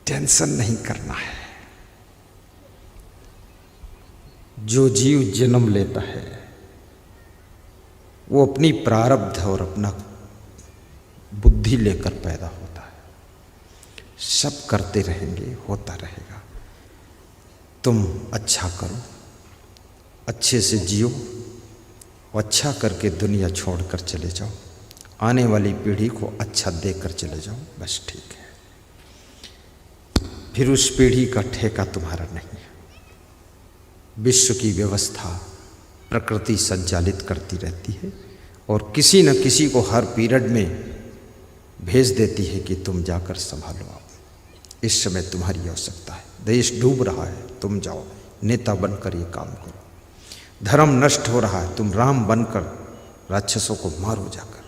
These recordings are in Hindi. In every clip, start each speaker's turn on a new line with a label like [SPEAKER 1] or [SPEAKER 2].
[SPEAKER 1] टेंशन नहीं करना है। जो जीव जन्म लेता है वो अपनी प्रारब्ध और अपना बुद्धि लेकर पैदा होता है। सब करते रहेंगे, होता रहेगा। तुम अच्छा करो, अच्छे से जियो, अच्छा करके दुनिया छोड़कर चले जाओ, आने वाली पीढ़ी को अच्छा देकर चले जाओ, बस ठीक है। फिर उस पीढ़ी का ठेका तुम्हारा नहीं है। विश्व की व्यवस्था प्रकृति संचालित करती रहती है और किसी न किसी को हर पीरियड में भेज देती है कि तुम जाकर संभालो। आप इस समय तुम्हारी आवश्यकता है, देश डूब रहा है, तुम जाओ नेता बनकर ये काम करो। धर्म नष्ट हो रहा है, तुम राम बनकर राक्षसों को मारो जाकर।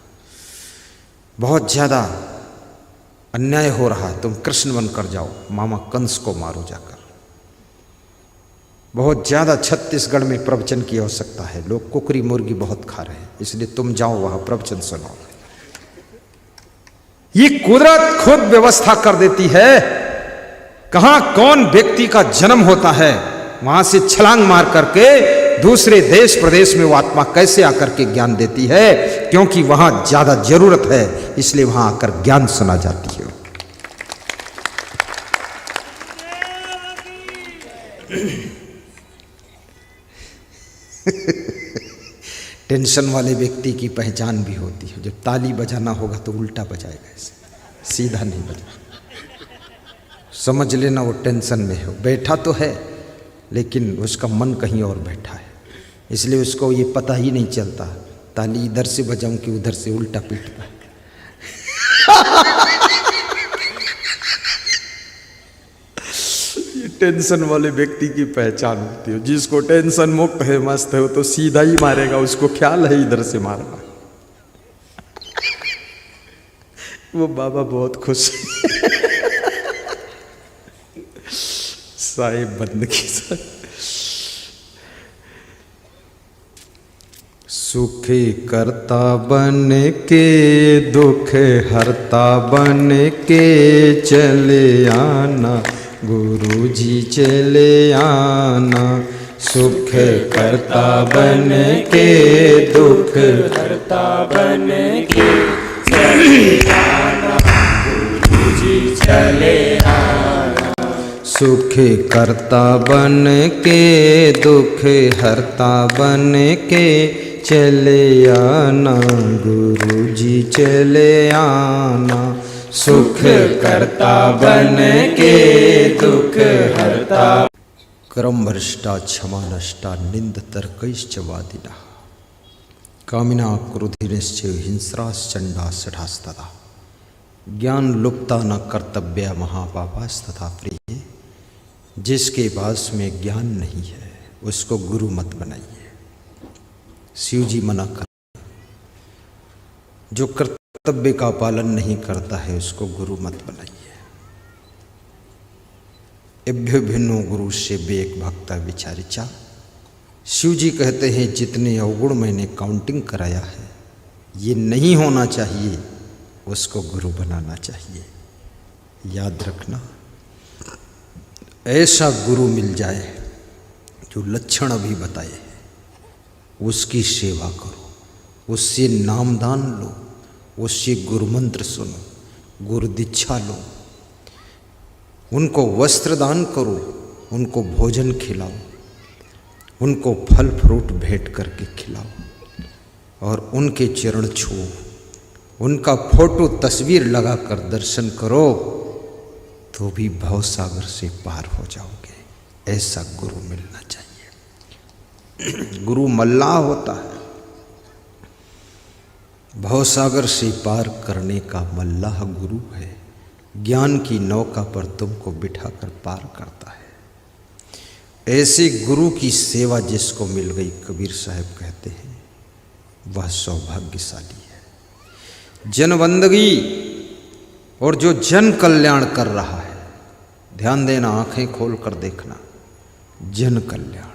[SPEAKER 1] बहुत ज़्यादा अन्याय हो रहा है, तुम कृष्ण बनकर जाओ, मामा कंस को मारो जाकर। बहुत ज़्यादा छत्तीसगढ़ में प्रवचन की आवश्यकता है, लोग कुकरी मुर्गी बहुत खा रहे हैं, इसलिए तुम जाओ वहाँ प्रवचन सुनाओ। ये कुदरत खुद व्यवस्था कर देती है कहाँ कौन व्यक्ति का जन्म होता है, वहां से छलांग मार करके दूसरे देश प्रदेश में वो आत्मा कैसे आकर के ज्ञान देती है, क्योंकि वहां ज्यादा जरूरत है, इसलिए वहां आकर ज्ञान सुना जाती है। टेंशन वाले व्यक्ति की पहचान भी होती है, जब ताली बजाना होगा तो उल्टा बजाएगा, ऐसे सीधा नहीं बजाएगा। समझ लेना वो टेंशन में हो, बैठा तो है लेकिन उसका मन कहीं और बैठा है, इसलिए उसको ये पता ही नहीं चलता ताली इधर से बजाऊं कि उधर से उल्टा पीटता है। ये टेंशन वाले व्यक्ति की पहचान होती है। जिसको टेंशन मुक्त है, मस्त है, वो तो सीधा ही मारेगा, उसको ख्याल है इधर से मारना। वो बाबा बहुत खुश साहिब बंद की सुख करता बन के दुख हरता बन के चले आना, गुरु जी चले आना। सुख करता बन के दुख
[SPEAKER 2] करता बन के चले आना, गुरु जी चले आना।
[SPEAKER 1] सुख करता बन के दुख हरता बन के चले आना, गुरु जी चले आना।
[SPEAKER 2] सुख करता बन के दुख हरता।
[SPEAKER 1] कर्म भ्रष्टा क्षमा नष्टा निंद तर्कैश्च वादिनः, कामिना क्रोधिनश्च हिंस्राश्चंडा सठास्तथा। ज्ञान लुप्ता न कर्तव्य महापापास्तथा प्रिय। जिसके पास में ज्ञान नहीं है उसको गुरु मत बनाइए, शिव जी मना कर। जो कर्तव्य का पालन नहीं करता है उसको गुरु मत बनाइए। एभ्यो भिन्नो गुरु से बेक भक्ता विचारिचा। शिव जी कहते हैं जितने अवगुण मैंने काउंटिंग कराया है, ये नहीं होना चाहिए, उसको गुरु बनाना चाहिए। याद रखना, ऐसा गुरु मिल जाए जो लक्षण अभी बताए हैं, उसकी सेवा करो, उससे नामदान लो, उससे गुरु मंत्र सुनो, गुरु दीक्षा लो, उनको वस्त्र दान करो, उनको भोजन खिलाओ, उनको फल फ्रूट भेंट करके खिलाओ और उनके चरण छुओ, उनका फोटो तस्वीर लगाकर दर्शन करो, तो भी भवसागर से पार हो जाओगे। ऐसा गुरु मिलना चाहिए। गुरु मल्लाह होता है, भवसागर से पार करने का मल्लाह गुरु है। ज्ञान की नौका पर तुमको बिठाकर पार करता है। ऐसे गुरु की सेवा जिसको मिल गई, कबीर साहब कहते हैं वह सौभाग्यशाली है। जनबंदगी और जो जन कल्याण कर रहा है, ध्यान देना, आंखें खोल कर देखना, जन कल्याण।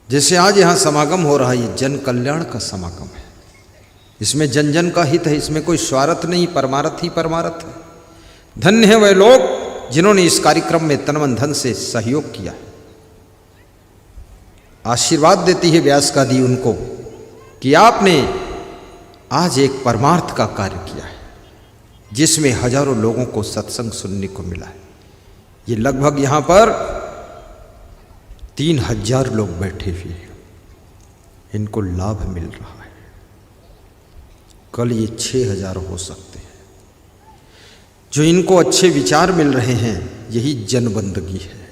[SPEAKER 1] जैसे आज यहां समागम हो रहा है, ये जन कल्याण का समागम है। इसमें जन जन का हित है, इसमें कोई स्वार्थ नहीं, परमार्थ ही परमार्थ है। धन्य है वह लोग जिन्होंने इस कार्यक्रम में तन मन धन से सहयोग किया है। आशीर्वाद देती है व्यासगादी उनको कि आपने आज एक परमार्थ का कार्य किया है, जिसमें हजारों लोगों को सत्संग सुनने को मिला है। ये लगभग यहां पर 3000 लोग बैठे हुए हैं, इनको लाभ मिल रहा है। कल ये 6000 हो सकते हैं। जो इनको अच्छे विचार मिल रहे हैं, यही जनबंदगी है।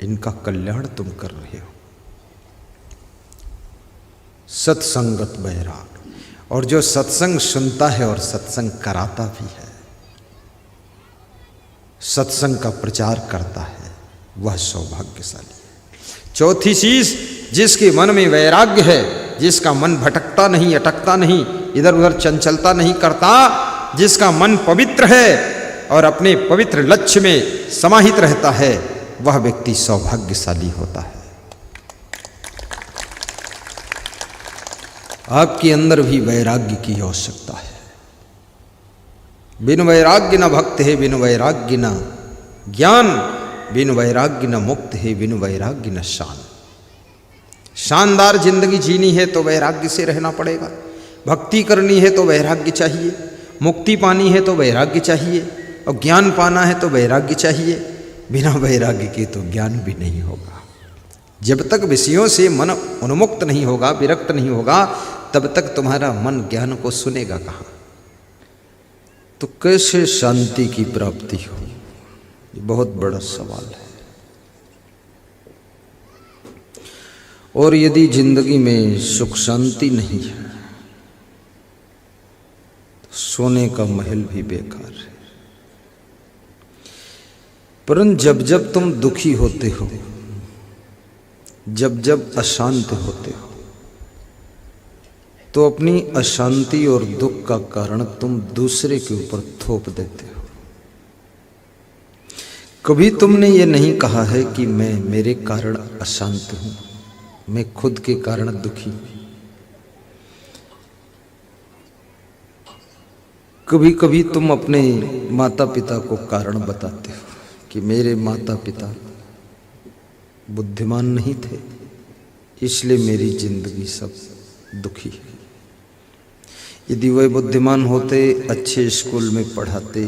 [SPEAKER 1] इनका कल्याण तुम कर रहे हो। सत्संगत बैराग, और जो सत्संग सुनता है और सत्संग कराता भी है, सत्संग का प्रचार करता है, वह सौभाग्यशाली है। चौथी चीज, जिसके मन में वैराग्य है, जिसका मन भटकता नहीं, अटकता नहीं, इधर उधर चंचलता नहीं करता, जिसका मन पवित्र है और अपने पवित्र लक्ष्य में समाहित रहता है, वह व्यक्ति सौभाग्यशाली होता है। आपके अंदर भी वैराग्य की आवश्यकता है। बिन वैराग्य न भक्त है, बिन वैराग्य न ज्ञान, बिन वैराग्य न मुक्त है, बिन वैराग्य न शान। शानदार जिंदगी जीनी है तो वैराग्य से रहना पड़ेगा। भक्ति करनी है तो वैराग्य चाहिए, मुक्ति पानी है तो वैराग्य चाहिए, और ज्ञान पाना है तो वैराग्य चाहिए। बिना वैराग्य के तो ज्ञान भी नहीं होगा। जब तक विषयों से मन उन्मुक्त नहीं होगा, विरक्त नहीं होगा, तब तक तुम्हारा मन ज्ञान को सुनेगा कहाँ? तो कैसे शांति की प्राप्ति हो, ये बहुत बड़ा सवाल है। और यदि जिंदगी में सुख शांति नहीं है, तो सोने का महल भी बेकार है। परंतु जब जब तुम दुखी होते हो, जब जब अशांत होते हो, तो अपनी अशांति और दुख का कारण तुम दूसरे के ऊपर थोप देते हो। कभी तुमने ये नहीं कहा है कि मैं मेरे कारण अशांत हूं, मैं खुद के कारण दुखी हूं। कभी कभी तुम अपने माता पिता को कारण बताते हो कि मेरे माता पिता बुद्धिमान नहीं थे, इसलिए मेरी जिंदगी सब दुखी है। यदि वह बुद्धिमान होते, अच्छे स्कूल में पढ़ाते,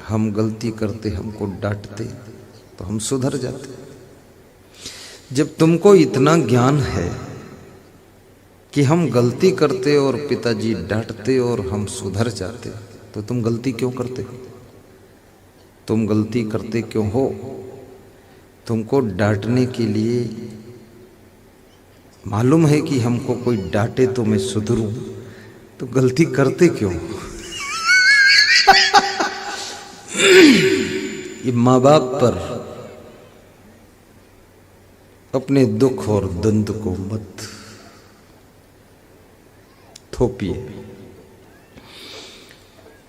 [SPEAKER 1] हम गलती करते, हमको डांटते, तो हम सुधर जाते। जब तुमको इतना ज्ञान है कि हम गलती करते और पिताजी डांटते और हम सुधर जाते, तो तुम गलती क्यों करते हो? तुम गलती करते क्यों हो? तुमको डांटने के लिए मालूम है कि हमको कोई डांटे तो मैं सुधरूं, तो गलती करते क्यों? ये माँ बाप पर अपने दुख और द्वंद को मत थोपिए।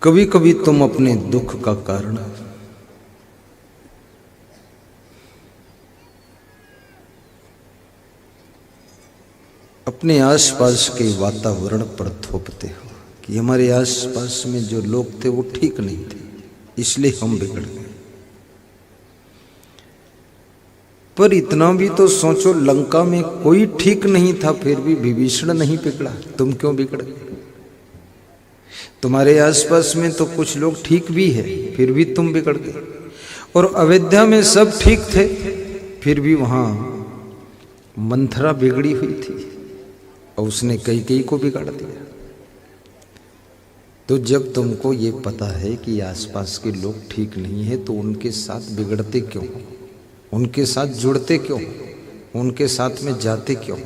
[SPEAKER 1] कभी कभी तुम अपने दुख का कारण अपने आसपास के वातावरण पर थोपते हो कि हमारे आसपास में जो लोग थे वो ठीक नहीं थे, इसलिए हम बिगड़ गए। पर इतना भी तो सोचो, लंका में कोई ठीक नहीं था, फिर भी विभीषण नहीं बिगड़ा, तुम क्यों बिगड़ गए? तुम्हारे आसपास में तो कुछ लोग ठीक भी है, फिर भी तुम बिगड़ गए। और अयोध्या में सब ठीक थे, फिर भी वहां मंथरा बिगड़ी हुई थी और उसने कई को बिगाड़ दिया। तो जब तुमको ये पता है कि आसपास के लोग ठीक नहीं है, तो उनके साथ बिगड़ते क्यों? उनके साथ जुड़ते क्यों? उनके साथ में जाते क्यों?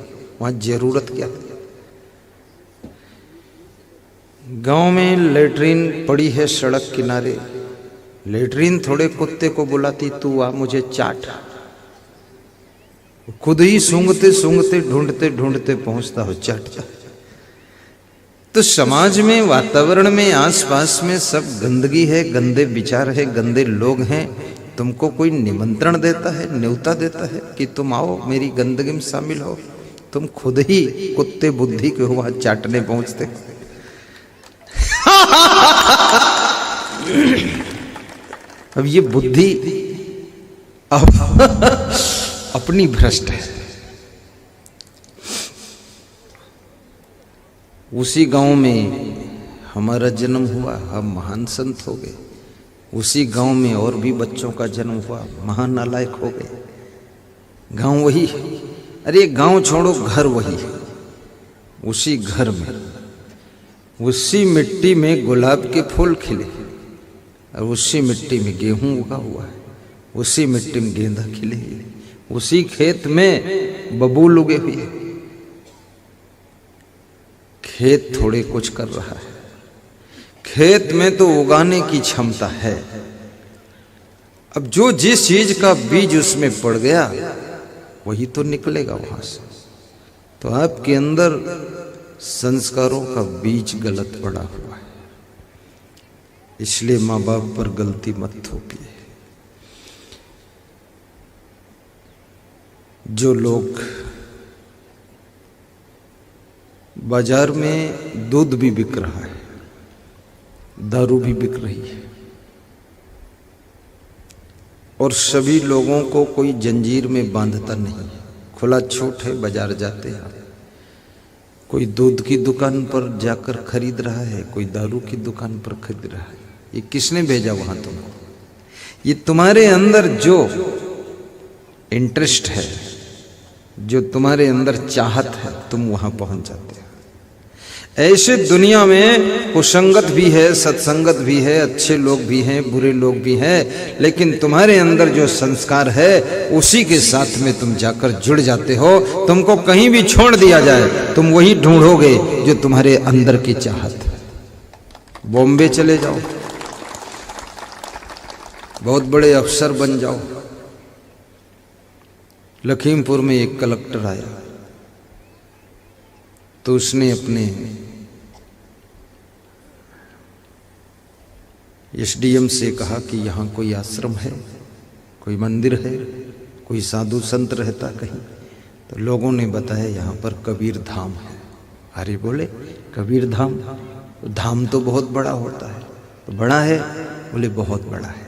[SPEAKER 1] वहां जरूरत क्या है? गांव में लेटरिन पड़ी है सड़क किनारे, लेटरिन थोड़े कुत्ते को बुलाती, तू आ मुझे चाट। खुद ही सूंघते सूंघते ढूंढते ढूंढते पहुंचता हो चाटता। तो समाज में, वातावरण में, आसपास में सब गंदगी है, गंदे विचार है, गंदे लोग हैं। तुमको कोई निमंत्रण देता है, न्योता देता है कि तुम आओ मेरी गंदगी में शामिल हो, तुम खुद ही कुत्ते बुद्धि के हो वहां चाटने पहुंचते। अब ये बुद्धि अब अपनी भ्रष्ट है। उसी गांव में हमारा जन्म हुआ, हम महान संत हो गए। उसी गांव में और भी बच्चों का जन्म हुआ, महान नालायक हो गए। गांव वही है, अरे गांव छोड़ो, घर वही है। उसी घर में, उसी मिट्टी में गुलाब के फूल खिले, और उसी मिट्टी में गेहूं उगा हुआ है, उसी मिट्टी में गेंदा खिले, उसी खेत में बबूल उगे हुए हैं। खेत थोड़े कुछ कर रहा है, खेत में तो उगाने की क्षमता है। अब जो जिस चीज का बीज उसमें पड़ गया वही तो निकलेगा वहां से। तो आपके अंदर संस्कारों का बीज गलत पड़ा हुआ है, इसलिए माँ बाप पर गलती मत थोपिए। जो लोग बाजार में दूध भी बिक रहा है, दारू भी बिक रही है, और सभी लोगों को कोई जंजीर में बांधता नहीं है, खुला छूट है, बाजार जाते हैं। कोई दूध की दुकान पर जाकर खरीद रहा है, कोई दारू की दुकान पर खरीद रहा है। ये किसने भेजा वहां तुमको? ये तुम्हारे अंदर जो इंटरेस्ट है, जो तुम्हारे अंदर चाहत है, तुम वहां पहुंच जाते हो। ऐसे दुनिया में कुसंगत भी है, सत्संगत भी है, अच्छे लोग भी हैं, बुरे लोग भी हैं, लेकिन तुम्हारे अंदर जो संस्कार है उसी के साथ में तुम जाकर जुड़ जाते हो। तुमको कहीं भी छोड़ दिया जाए, तुम वही ढूंढोगे जो तुम्हारे अंदर की चाहत है। बॉम्बे चले जाओ, बहुत बड़े अफसर बन जाओ। लखीमपुर में एक कलेक्टर आया तो उसने अपने एसडीएम से कहा कि यहाँ कोई आश्रम है, कोई मंदिर है, कोई साधु संत रहता कहीं? तो लोगों ने बताया यहाँ पर कबीर धाम है। अरे बोले कबीर धाम? धाम तो बहुत बड़ा होता है। तो बड़ा है? बोले बहुत बड़ा है।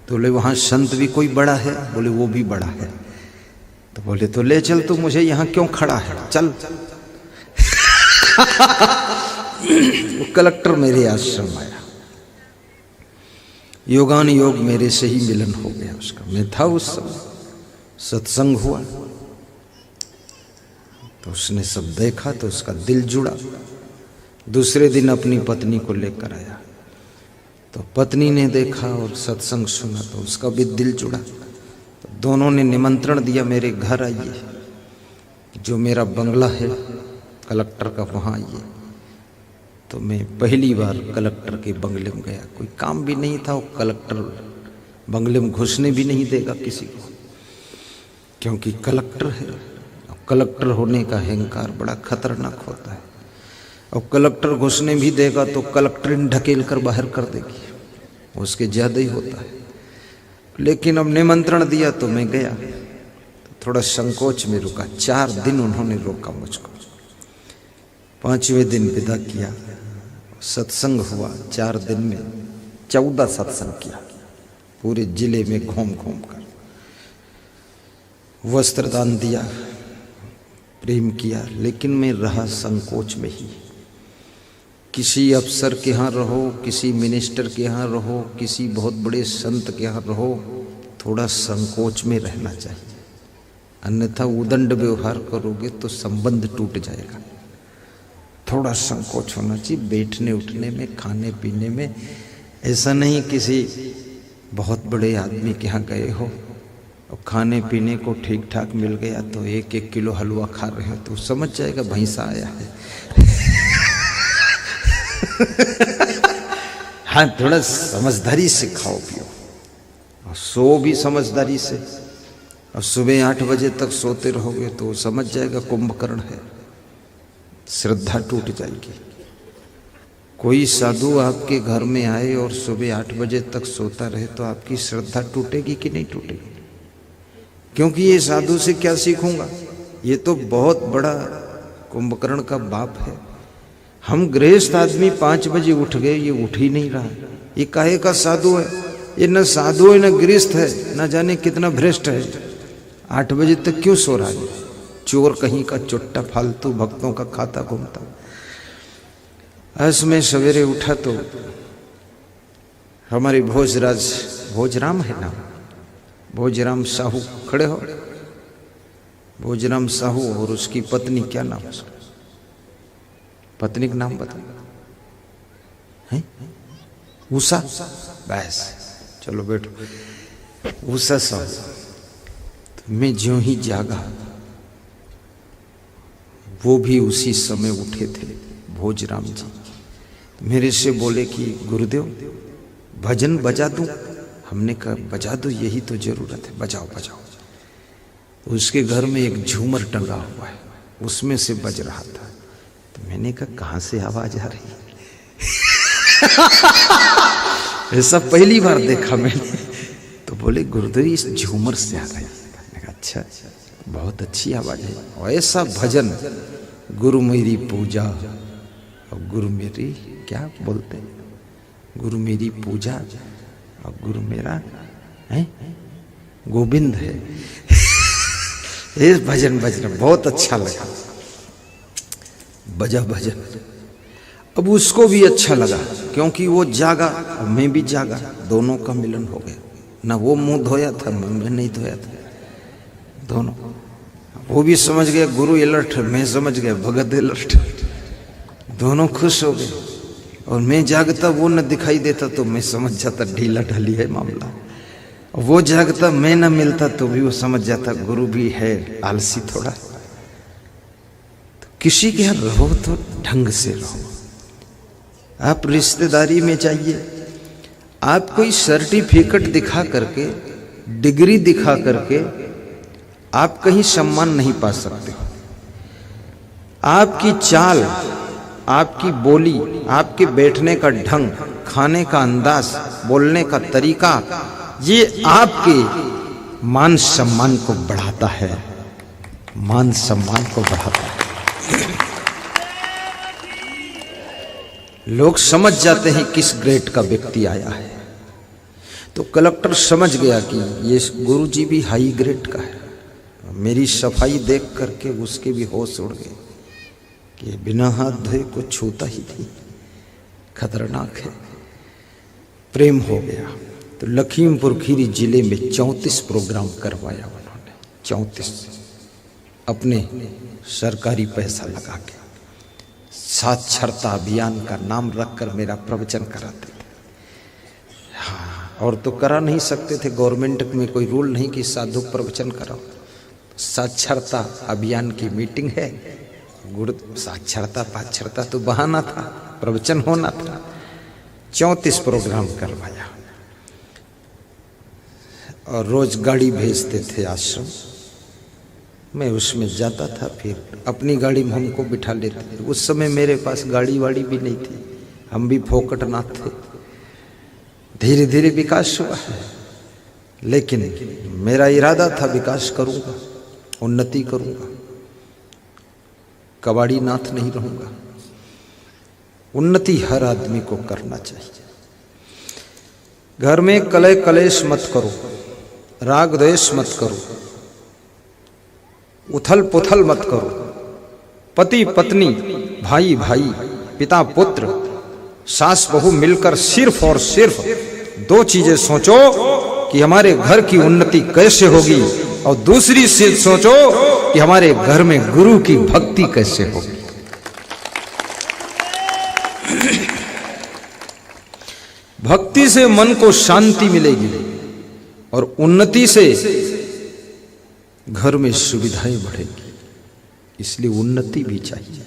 [SPEAKER 1] तो बोले वहाँ संत भी कोई बड़ा है? बोले वो भी बड़ा है। तो बोले तो ले चल, तू मुझे यहाँ क्यों खड़ा है, चल। वो कलेक्टर मेरे आश्रम आया, योगान योग मेरे से ही मिलन हो गया उसका। मैं था उस समय, सत्संग हुआ तो उसने सब देखा तो उसका दिल जुड़ा। दूसरे दिन अपनी पत्नी को लेकर आया तो पत्नी ने देखा और सत्संग सुना तो उसका भी दिल जुड़ा। तो दोनों ने निमंत्रण दिया, मेरे घर आइए, जो मेरा बंगला है कलेक्टर का, वहाँ आइए। तो मैं पहली बार कलेक्टर के बंगले में गया। कोई काम भी नहीं था, वो कलेक्टर बंगले में घुसने भी नहीं देगा किसी को, क्योंकि कलेक्टर है। कलेक्टर होने का अहंकार बड़ा खतरनाक होता है। और कलेक्टर घुसने भी देगा तो कलेक्टर ढकेल कर बाहर कर देगी, उसके ज़्यादा ही होता है। लेकिन अब निमंत्रण दिया तो मैं गया। थोड़ा संकोच में रुका, 4 दिन उन्होंने रोका मुझको। 5वें दिन विदा किया, सत्संग हुआ। 4 दिन में 14 सत्संग किया, पूरे जिले में घूम घूम कर। वस्त्रदान दिया, प्रेम किया, लेकिन मैं रहा संकोच में ही। किसी अफसर के यहाँ रहो, किसी मिनिस्टर के यहाँ रहो, किसी बहुत बड़े संत के यहाँ रहो, थोड़ा संकोच में रहना चाहिए, अन्यथा उदंड व्यवहार करोगे तो संबंध टूट जाएगा। थोड़ा संकोच होना चाहिए बैठने उठने में, खाने पीने में। ऐसा नहीं किसी बहुत बड़े आदमी के यहाँ गए हो और खाने पीने को ठीक ठाक मिल गया तो 1-1 किलो हलवा खा रहे हो तो समझ जाएगा भैंसा आया है। हाँ, थोड़ा समझदारी से खाओ पियो और सो भी समझदारी से। और सुबह 8 बजे तक सोते रहोगे तो समझ जाएगा कुंभकर्ण है, श्रद्धा टूट जाएगी। कोई साधु आपके घर में आए और सुबह 8 बजे तक सोता रहे तो आपकी श्रद्धा टूटेगी कि नहीं टूटेगी? क्योंकि ये साधु से क्या सीखूंगा, ये तो बहुत बड़ा कुंभकर्ण का बाप है। हम गृहस्थ आदमी 5 बजे उठ गए, ये उठ ही नहीं रहा, ये काहे का साधु है, ये न साधु है न गृहस्थ है, न जाने कितना भ्रष्ट है। 8 बजे तक क्यों सो रहा है? चोर कहीं का, चुट्टा, फालतू भक्तों का खाता घूमता। आज मैं सवेरे उठा तो हमारे भोजराज, भोजराम है नाम, भोजराम साहू खड़े हो। भोजराम साहू और उसकी पत्नी, क्या नाम उसका? पत्नी का नाम बता। है उषा? बस चलो बैठो। उषा साहू। तो मैं ज्यों ही जागा, वो भी उसी समय उठे थे, भोजराम जी। मेरे से बोले कि गुरुदेव भजन बजा दूं? हमने कहा बजा दो, यही तो जरूरत है, बजाओ बजाओ। उसके घर में एक झूमर टंगा हुआ है, उसमें से बज रहा था। तो मैंने कहा कहां से आवाज आ रही है? ऐसा पहली बार देखा मैंने। तो बोले गुरुदेव इस झूमर से आ रही है। मैंने कहा अच्छा, बहुत अच्छी आवाज है। और ऐसा भजन, गुरु मेरी पूजा और गुरु मेरी, क्या बोलते हैं, गुरु मेरी पूजा और गुरु मेरा है गोविंद है। ये भजन बजना बहुत अच्छा लगा, बजा भजन। अब उसको भी अच्छा लगा क्योंकि वो जागा और मैं भी जागा, दोनों का मिलन हो गया। ना वो मुंह धोया था, मैं नहीं धोया था, दोनों। वो भी समझ गया गुरु अलर्ट, मैं समझ गया भगत अलर्ट। दोनों खुश हो गए। और मैं जागता, वो न दिखाई देता तो मैं समझ जाता ढीला ढाली है मामला। वो जागता, मैं न मिलता तो भी वो समझ जाता गुरु भी है आलसी थोड़ा। तो किसी के यहाँ रहो तो ढंग से रहो। आप रिश्तेदारी में जाइए, आप कोई सर्टिफिकेट दिखा करके, डिग्री दिखा करके आप कहीं सम्मान नहीं पा सकते। आपकी चाल, आपकी बोली, आपके बैठने का ढंग, खाने का अंदाज, बोलने का तरीका, ये आपके मान सम्मान को बढ़ाता है, मान सम्मान को बढ़ाता है। लोग समझ जाते हैं किस ग्रेड का व्यक्ति आया है। तो कलेक्टर समझ गया कि ये गुरुजी भी हाई ग्रेड का है। मेरी सफाई देख करके उसके भी होश उड़ गए कि बिना हाथ धोए को छूता ही नहीं, खतरनाक है। प्रेम हो गया। तो लखीमपुर खीरी जिले में 34 प्रोग्राम करवाया उन्होंने, 34 अपने सरकारी पैसा लगा के। साक्षरता अभियान का नाम रखकर मेरा प्रवचन कराते थे। हाँ, और तो करा नहीं सकते थे, गवर्नमेंट में कोई रूल नहीं कि साधु प्रवचन कराओ। साक्षरता अभियान की मीटिंग है, गुरु साक्षरता पाक्षरता तो बहाना था, प्रवचन होना था। 34 प्रोग्राम करवाया और रोज गाड़ी भेजते थे आश्रम। मैं उसमें जाता था, फिर अपनी गाड़ी में हमको बिठा लेते थे। उस समय मेरे पास गाड़ी वाड़ी भी नहीं थी, हम भी फोकटनाथ थे। धीरे धीरे विकास हुआ है, लेकिन मेरा इरादा था विकास करूंगा, उन्नति करूंगा, कबाड़ी नाथ नहीं रहूंगा। उन्नति हर आदमी को करना चाहिए। घर में कलह कलेश मत करो, राग द्वेष मत करो, उथल पुथल मत करो। पति पत्नी, भाई भाई, पिता पुत्र, सास बहू मिलकर सिर्फ और सिर्फ 2 चीजें सोचो कि हमारे घर की उन्नति कैसे होगी, और दूसरी चीज सोचो कि हमारे घर में गुरु की भक्ति कैसे होगी। भक्ति से मन को शांति मिलेगी और उन्नति से घर में सुविधाएं बढ़ेंगी। इसलिए उन्नति भी चाहिए।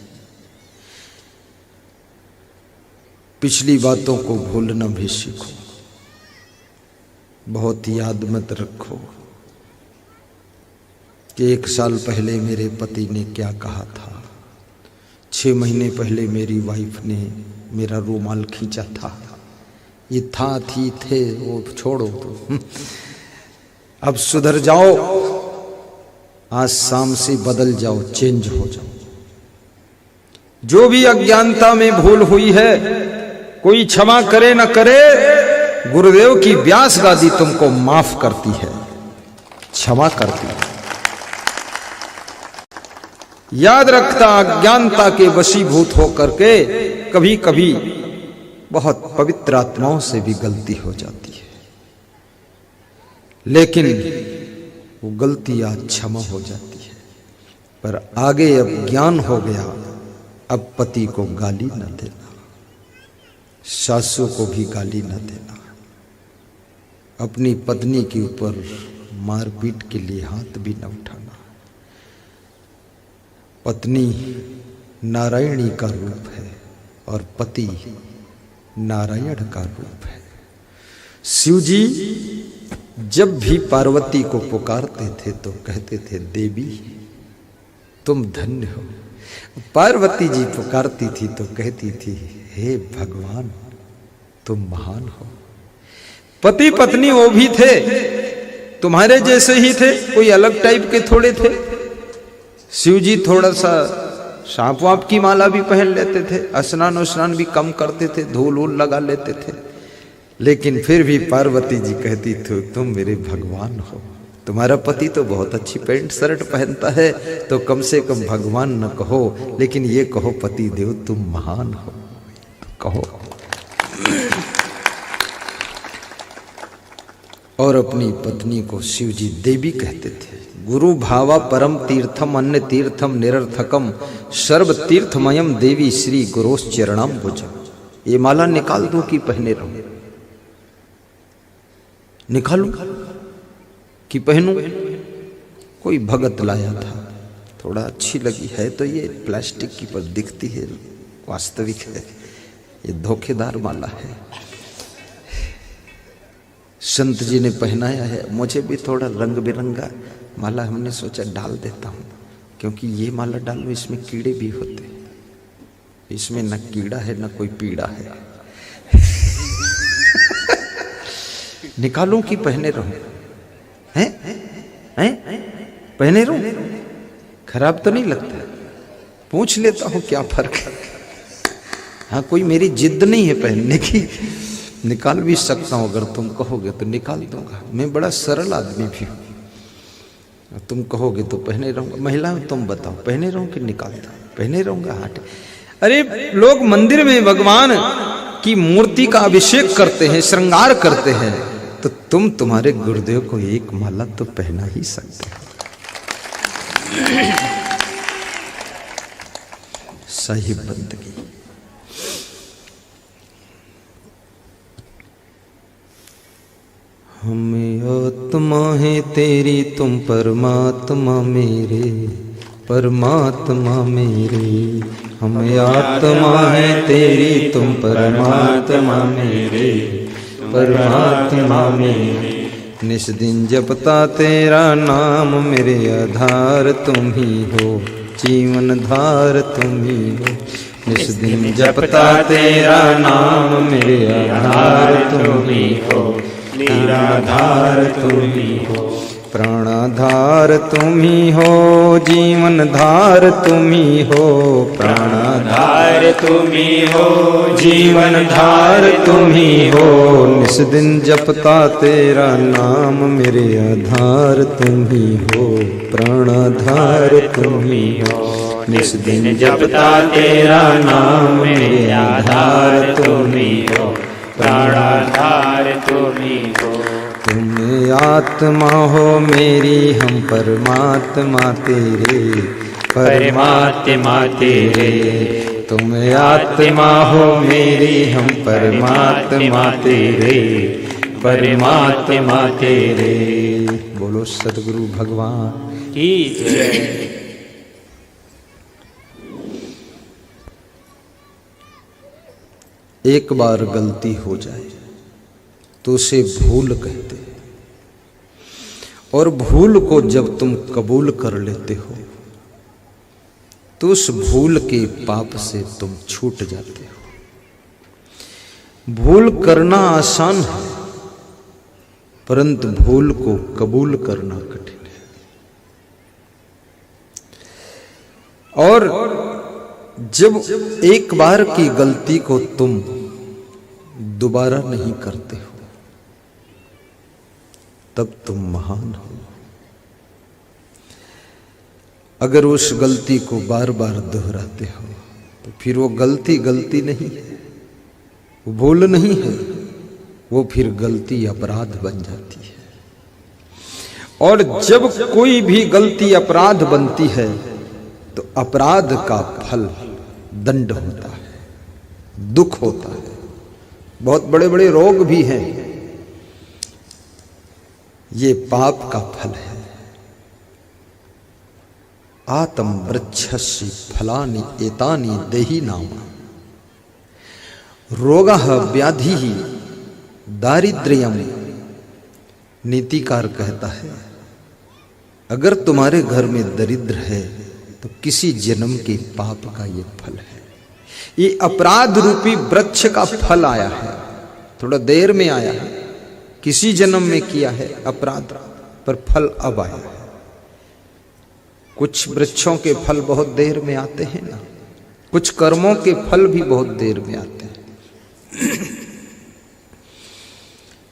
[SPEAKER 1] पिछली बातों को भूलना भी सीखो, बहुत याद मत रखो कि 1 साल पहले मेरे पति ने क्या कहा था, 6 महीने पहले मेरी वाइफ ने मेरा रूमाल खींचा था। ये था, थी, थे, वो छोड़ो तो। अब सुधर जाओ, आज शाम से बदल जाओ, चेंज हो जाओ। जो भी अज्ञानता में भूल हुई है, कोई क्षमा करे न करे, गुरुदेव की व्यास गादी तुमको माफ करती है, क्षमा करती है। याद रखता, अज्ञानता के वशीभूत होकर के कभी कभी बहुत पवित्र आत्माओं से भी गलती हो जाती है, लेकिन वो गलती आज क्षमा हो जाती है। पर आगे अब ज्ञान हो गया, अब पति को गाली न देना, सासू को भी गाली न देना, अपनी पत्नी के ऊपर मारपीट के लिए हाथ भी न उठाना। पत्नी नारायणी का रूप है और पति नारायण का रूप है। शिव जी जब भी पार्वती को पुकारते थे तो कहते थे, देवी तुम धन्य हो। पार्वती जी पुकारती थी तो कहती थी, हे भगवान तुम महान हो। पति पत्नी वो भी थे, तुम्हारे जैसे ही थे, कोई अलग टाइप के थोड़े थे। शिव जी थोड़ा सा सांप वाप की माला भी पहन लेते थे, स्नान भी कम करते थे, धूल वूल लगा लेते थे, लेकिन फिर भी पार्वती जी कहती थी, तुम मेरे भगवान हो। तुम्हारा पति तो बहुत अच्छी पैंट शर्ट पहनता है, तो कम से कम भगवान न कहो, लेकिन ये कहो पति देव तुम महान हो, कहो। और अपनी पत्नी को शिव जी देवी कहते थे। गुरु भावा परम तीर्थम अन्य तीर्थम निरर्थकम सर्व तीर्थमयम देवी श्री गुरोस चरणाम भुजम। ये माला निकाल दो कि पहने रहो? निकालू कि पहनूं? कोई भगत लाया था, थोड़ा अच्छी लगी है तो ये प्लास्टिक की पर दिखती है, वास्तविक है ये धोखेदार माला है। संत जी ने पहनाया है, मुझे भी थोड़ा रंग बिरंगा माला हमने सोचा डाल देता हूं, क्योंकि ये माला डालो इसमें कीड़े भी होते, इसमें न कीड़ा है न कोई पीड़ा है। निकालूं कि पहने रहूं? हैं पहने रहूं? खराब तो नहीं लगता? पूछ लेता हूं क्या फर्क है। हाँ, कोई मेरी जिद नहीं है पहनने की, निकाल भी सकता हूं, अगर तुम कहोगे तो निकाल दूंगा। मैं बड़ा सरल आदमी भी हूं, तुम कहोगे तो पहने रहूंगा। महिला तुम बताओ, पहने रहूं कि निकाल दूं? पहने रहूंगा। हाँ, अरे लोग मंदिर में भगवान की मूर्ति का अभिषेक करते हैं, श्रृंगार करते हैं, तो तुम तुम्हारे गुरुदेव को एक माला तो पहना ही सकते हो। सही बंदगी। हमें आत्मा है तेरी, तुम परमात्मा मेरे, परमात्मा मेरे। हमें आत्मा है तेरी, तुम परमात्मा मेरे, परमात्मा मेरे। निस दिन जपता तेरा नाम, मेरे आधार तुम ही हो, जीवन धार तुम ही हो। निस दिन जपता तेरा नाम, मेरे आधार तुम ही हो, निराधार तुम ही हो। प्राणाधार तुम ही हो, जीवन धार तुम ही हो, प्राणाधार तुम ही हो, जीवन धार तुम ही हो। निस दिन जपता तेरा नाम, मेरे आधार तुम ही हो, प्राणाधार तुम ही हो। निस दिन जपता तेरा नाम, मेरे आधार तुम ही हो, प्राणाधार तुम ही हो। तुम आत्मा हो मेरी, हम परमात्मा तेरे, परमात्मा तेरे। तुम आत्मा हो मेरी, हम परमात्मा तेरे, परमात्मा तेरे। बोलो सद्गुरु भगवान की जय। एक बार गलती हो जाए तो उसे भूल कहते हैं, और भूल को जब तुम कबूल कर लेते हो तो उस भूल के पाप से तुम छूट जाते हो। भूल करना आसान है, परंतु भूल को कबूल करना कठिन है। और जब एक बार की गलती को तुम दोबारा नहीं करते हो तब तुम महान हो। अगर उस गलती को बार बार दोहराते हो तो फिर वो गलती गलती नहीं है, वो भूल नहीं है, वो फिर गलती अपराध बन जाती है। और जब कोई भी गलती अपराध बनती है तो अपराध का फल दंड होता है, दुख होता है। बहुत बड़े बड़े रोग भी हैं, ये पाप का फल है। आत्म वृक्षस्य फलानि एतानि देहि नाम रोगः व्याधिः दारिद्र्यम्। नीतिकार कहता है, अगर तुम्हारे घर में दरिद्र है तो किसी जन्म के पाप का ये फल है। ये अपराध रूपी वृक्ष का फल आया है, थोड़ा देर में आया है, किसी जन्म में किया है अपराध, पर फल अब आया है। कुछ वृक्षों के फल बहुत देर में आते हैं ना, कुछ कर्मों के फल भी बहुत देर में आते हैं।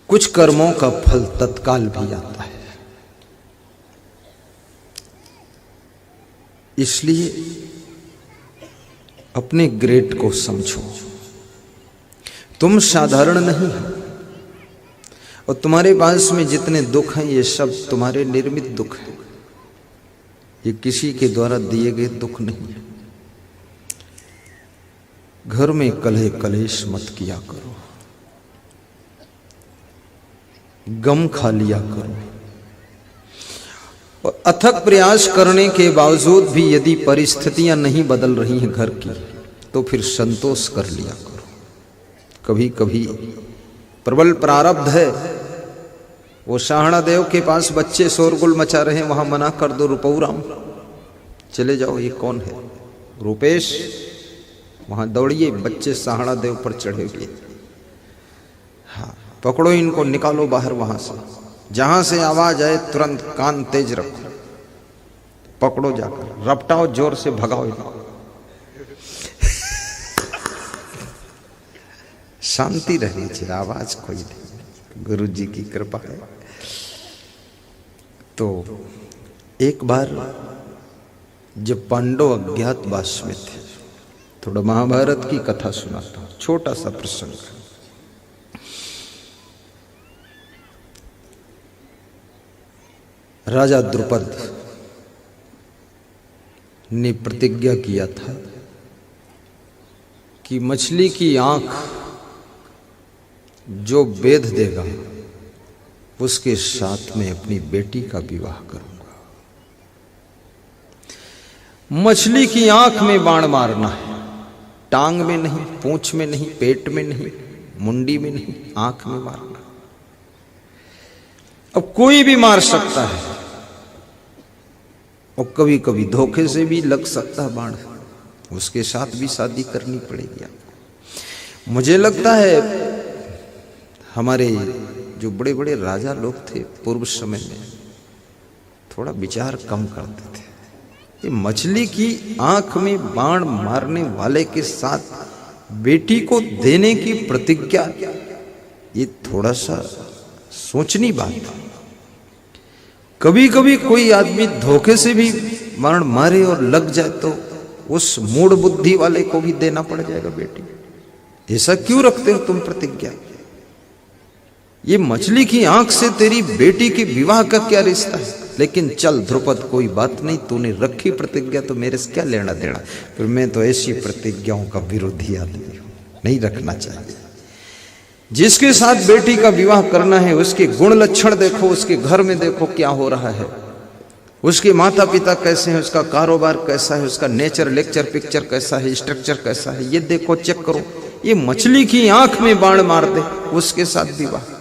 [SPEAKER 1] कुछ कर्मों का फल तत्काल भी आता है। इसलिए अपने ग्रेड को समझो। तुम साधारण नहीं हो, और तुम्हारे पास में जितने दुख हैं ये सब तुम्हारे निर्मित दुख हैं, ये किसी के द्वारा दिए गए दुख नहीं है। घर में कलह कलेश मत किया करो, गम खा लिया करो, और अथक प्रयास करने के बावजूद भी यदि परिस्थितियां नहीं बदल रही हैं घर की, तो फिर संतोष कर लिया करो। कभी कभी प्रबल प्रारब्ध है, वो शाहणा देव के पास बच्चे शोरगुल मचा रहे हैं, वहां मना कर दो, रुपौराम चले जाओ। ये कौन है? रूपेश। वहां दौड़िए, बच्चे शाहणा देव पर चढ़े हुए। हाँ, पकड़ो इनको, निकालो बाहर वहां से। जहां से आवाज आए तुरंत कान तेज रखो, पकड़ो जाकर, रपटाओ, जोर से भगाओ इनको। शांति रहनी चाहिए, आवाज कोई नहीं, गुरु जी की कृपा है। तो एक बार जब पांडव अज्ञातवास में थे, थोड़ा महाभारत की कथा सुनाता हूं, छोटा सा प्रसंग। राजा द्रुपद ने प्रतिज्ञा किया था कि मछली की आंख जो बेध देगा उसके साथ में अपनी बेटी का विवाह करूंगा। मछली की आंख में बाण मारना है, टांग में नहीं, पूंछ में नहीं, पेट में नहीं, मुंडी में नहीं, आंख में मारना। अब कोई भी मार सकता है, और कभी कभी धोखे से भी लग सकता है बाण, उसके साथ भी शादी करनी पड़ेगी आपको। मुझे लगता है हमारे जो बड़े बड़े राजा लोग थे पूर्व समय में, थोड़ा विचार कम करते थे। ये मछली की आंख में बाण मारने वाले के साथ बेटी को देने की प्रतिज्ञा, ये थोड़ा सा सोचनी बात है। कभी कभी कोई आदमी धोखे से भी बाण मारे और लग जाए तो उस मूढ़ बुद्धि वाले को भी देना पड़ जाएगा बेटी। ऐसा क्यों रखते हो तुम प्रतिज्ञा? ये मछली की आंख से तेरी बेटी के विवाह का क्या रिश्ता है? लेकिन चल द्रुपद, कोई बात नहीं, तूने रखी प्रतिज्ञा तो मेरे से क्या लेना देना। फिर मैं तो ऐसी प्रतिज्ञाओं का विरोधी आदमी हूं, नहीं रखना चाहिए। जिसके साथ बेटी का विवाह करना है उसके गुण लक्षण देखो, उसके घर में देखो क्या हो रहा है, उसके माता पिता कैसे हैं, उसका कारोबार कैसा है, उसका नेचर लेक्चर पिक्चर कैसा है, स्ट्रक्चर कैसा है, ये देखो, चेक करो। ये मछली की आंख में बाण मार दे, उसके साथ विवाह।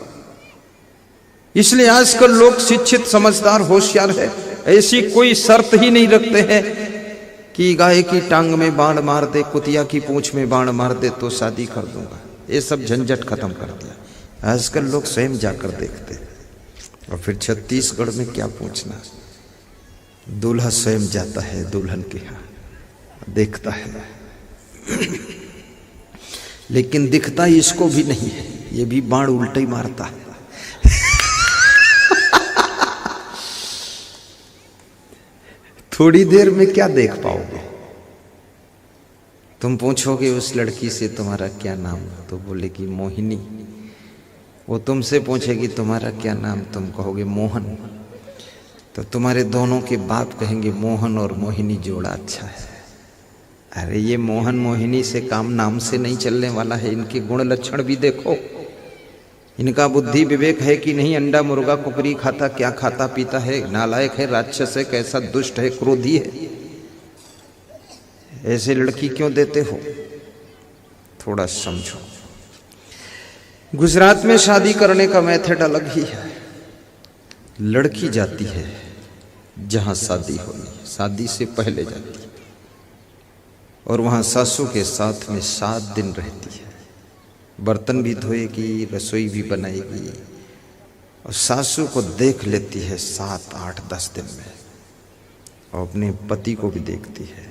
[SPEAKER 1] इसलिए आजकल लोग शिक्षित, समझदार, होशियार है, ऐसी कोई शर्त ही नहीं रखते हैं कि गाय की टांग में बाण मार दे, कुतिया की पूंछ में बाण मार दे तो शादी कर दूंगा। ये सब झंझट खत्म कर दिया। आजकल लोग स्वयं जाकर देखते हैं, और फिर छत्तीसगढ़ में क्या पूछना, दूल्हा स्वयं जाता है दुल्हन के यहाँ, देखता है। लेकिन दिखता इसको भी नहीं है, ये भी बाण उल्टा ही मारता है। थोड़ी देर में क्या देख पाओगे? तुम पूछोगे उस लड़की से तुम्हारा क्या नाम, तो बोलेगी मोहिनी। वो तुमसे पूछेगी तुम्हारा क्या नाम, तुम कहोगे मोहन। तो तुम्हारे दोनों के बाप कहेंगे मोहन और मोहिनी जोड़ा अच्छा है। अरे ये मोहन मोहिनी से काम नाम से नहीं चलने वाला है, इनके गुण लक्षण भी देखो, इनका बुद्धि विवेक है कि नहीं। अंडा मुर्गा कुकरी खाता, क्या खाता पीता है, नालायक है, राक्षस है, कैसा दुष्ट है, क्रोधी है। ऐसे लड़की क्यों देते हो? थोड़ा समझो। गुजरात में शादी करने का मेथड अलग ही है। लड़की जाती है जहां शादी होनी, शादी से पहले जाती है, और वहां सासू के साथ में 7 दिन रहती है। बर्तन भी धोएगी, रसोई भी बनाएगी, और सासू को देख लेती है 7, 8, 10 दिन में, और अपने पति को भी देखती है।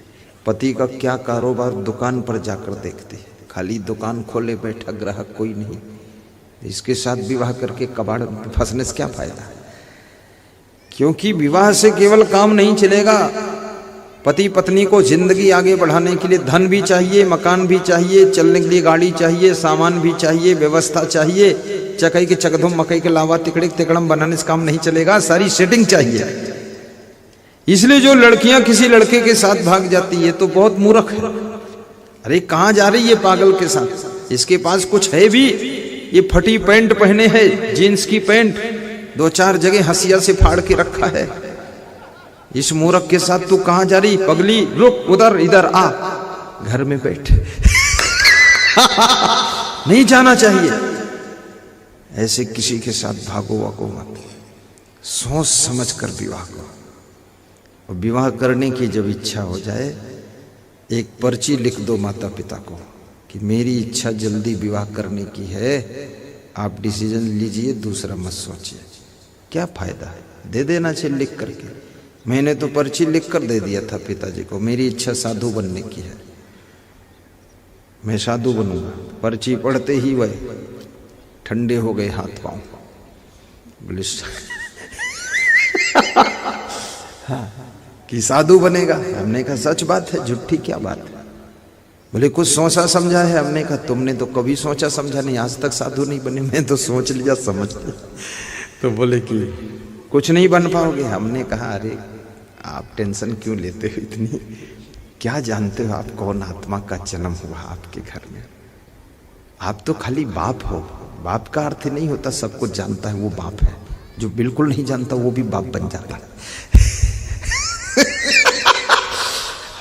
[SPEAKER 1] पति का क्या कारोबार, दुकान पर जाकर देखती है। खाली दुकान खोले बैठा ग्राहक कोई नहीं, इसके साथ विवाह करके कबाड़ फंसने से क्या फायदा? क्योंकि विवाह से केवल काम नहीं चलेगा। पति पत्नी को जिंदगी आगे बढ़ाने के लिए धन भी चाहिए, मकान भी चाहिए, चलने के लिए गाड़ी चाहिए, सामान भी चाहिए, व्यवस्था चाहिए। चकई के चकधुम मकई के लावा तिकड़े तिकड़म बनाने से काम नहीं चलेगा, सारी सेटिंग चाहिए। इसलिए जो लड़कियां किसी लड़के के साथ भाग जाती है तो बहुत मूर्ख है। अरे कहां जा रही है पागल के साथ? इसके पास कुछ है भी, ये फटी पैंट पहने है, जीन्स की पैंट 2-4 जगह हंसिया से फाड़ के रखा है। इस मूर्ख के साथ तू कहां जा रही? पगली रुक, उधर इधर आ, घर में बैठ। नहीं जाना चाहिए। ऐसे किसी के साथ भागो वागो मत, सोच समझ कर विवाह करो। और विवाह करने की जब इच्छा हो जाए, एक पर्ची लिख दो माता पिता को कि मेरी इच्छा जल्दी विवाह करने की है, आप डिसीजन लीजिए, दूसरा मत सोचिए। क्या फायदा है? दे देना चाहिए लिख करके। मैंने तो पर्ची लिख कर दे दिया था पिताजी को, मेरी इच्छा साधु बनने की है, मैं साधु बनूंगा। पर्ची पढ़ते ही वह ठंडे हो गए हाथ पांव, बोले कि साधु बनेगा। हमने कहा सच बात है, झूठी क्या बात है? बोले कुछ सोचा समझा है। हमने कहा तुमने तो कभी सोचा समझा नहीं, आज तक साधु नहीं बने, मैं तो सोच लिया समझ लिया। तो बोले कि कुछ नहीं बन पाओगे। हमने कहा अरे आप टेंशन क्यों लेते हो इतनी, क्या जानते हो आप कौन आत्मा का जन्म हुआ आपके घर में? आप तो खाली बाप हो। बाप का अर्थ नहीं होता सब कुछ जानता है वो बाप है, जो बिल्कुल नहीं जानता वो भी बाप बन जाता है।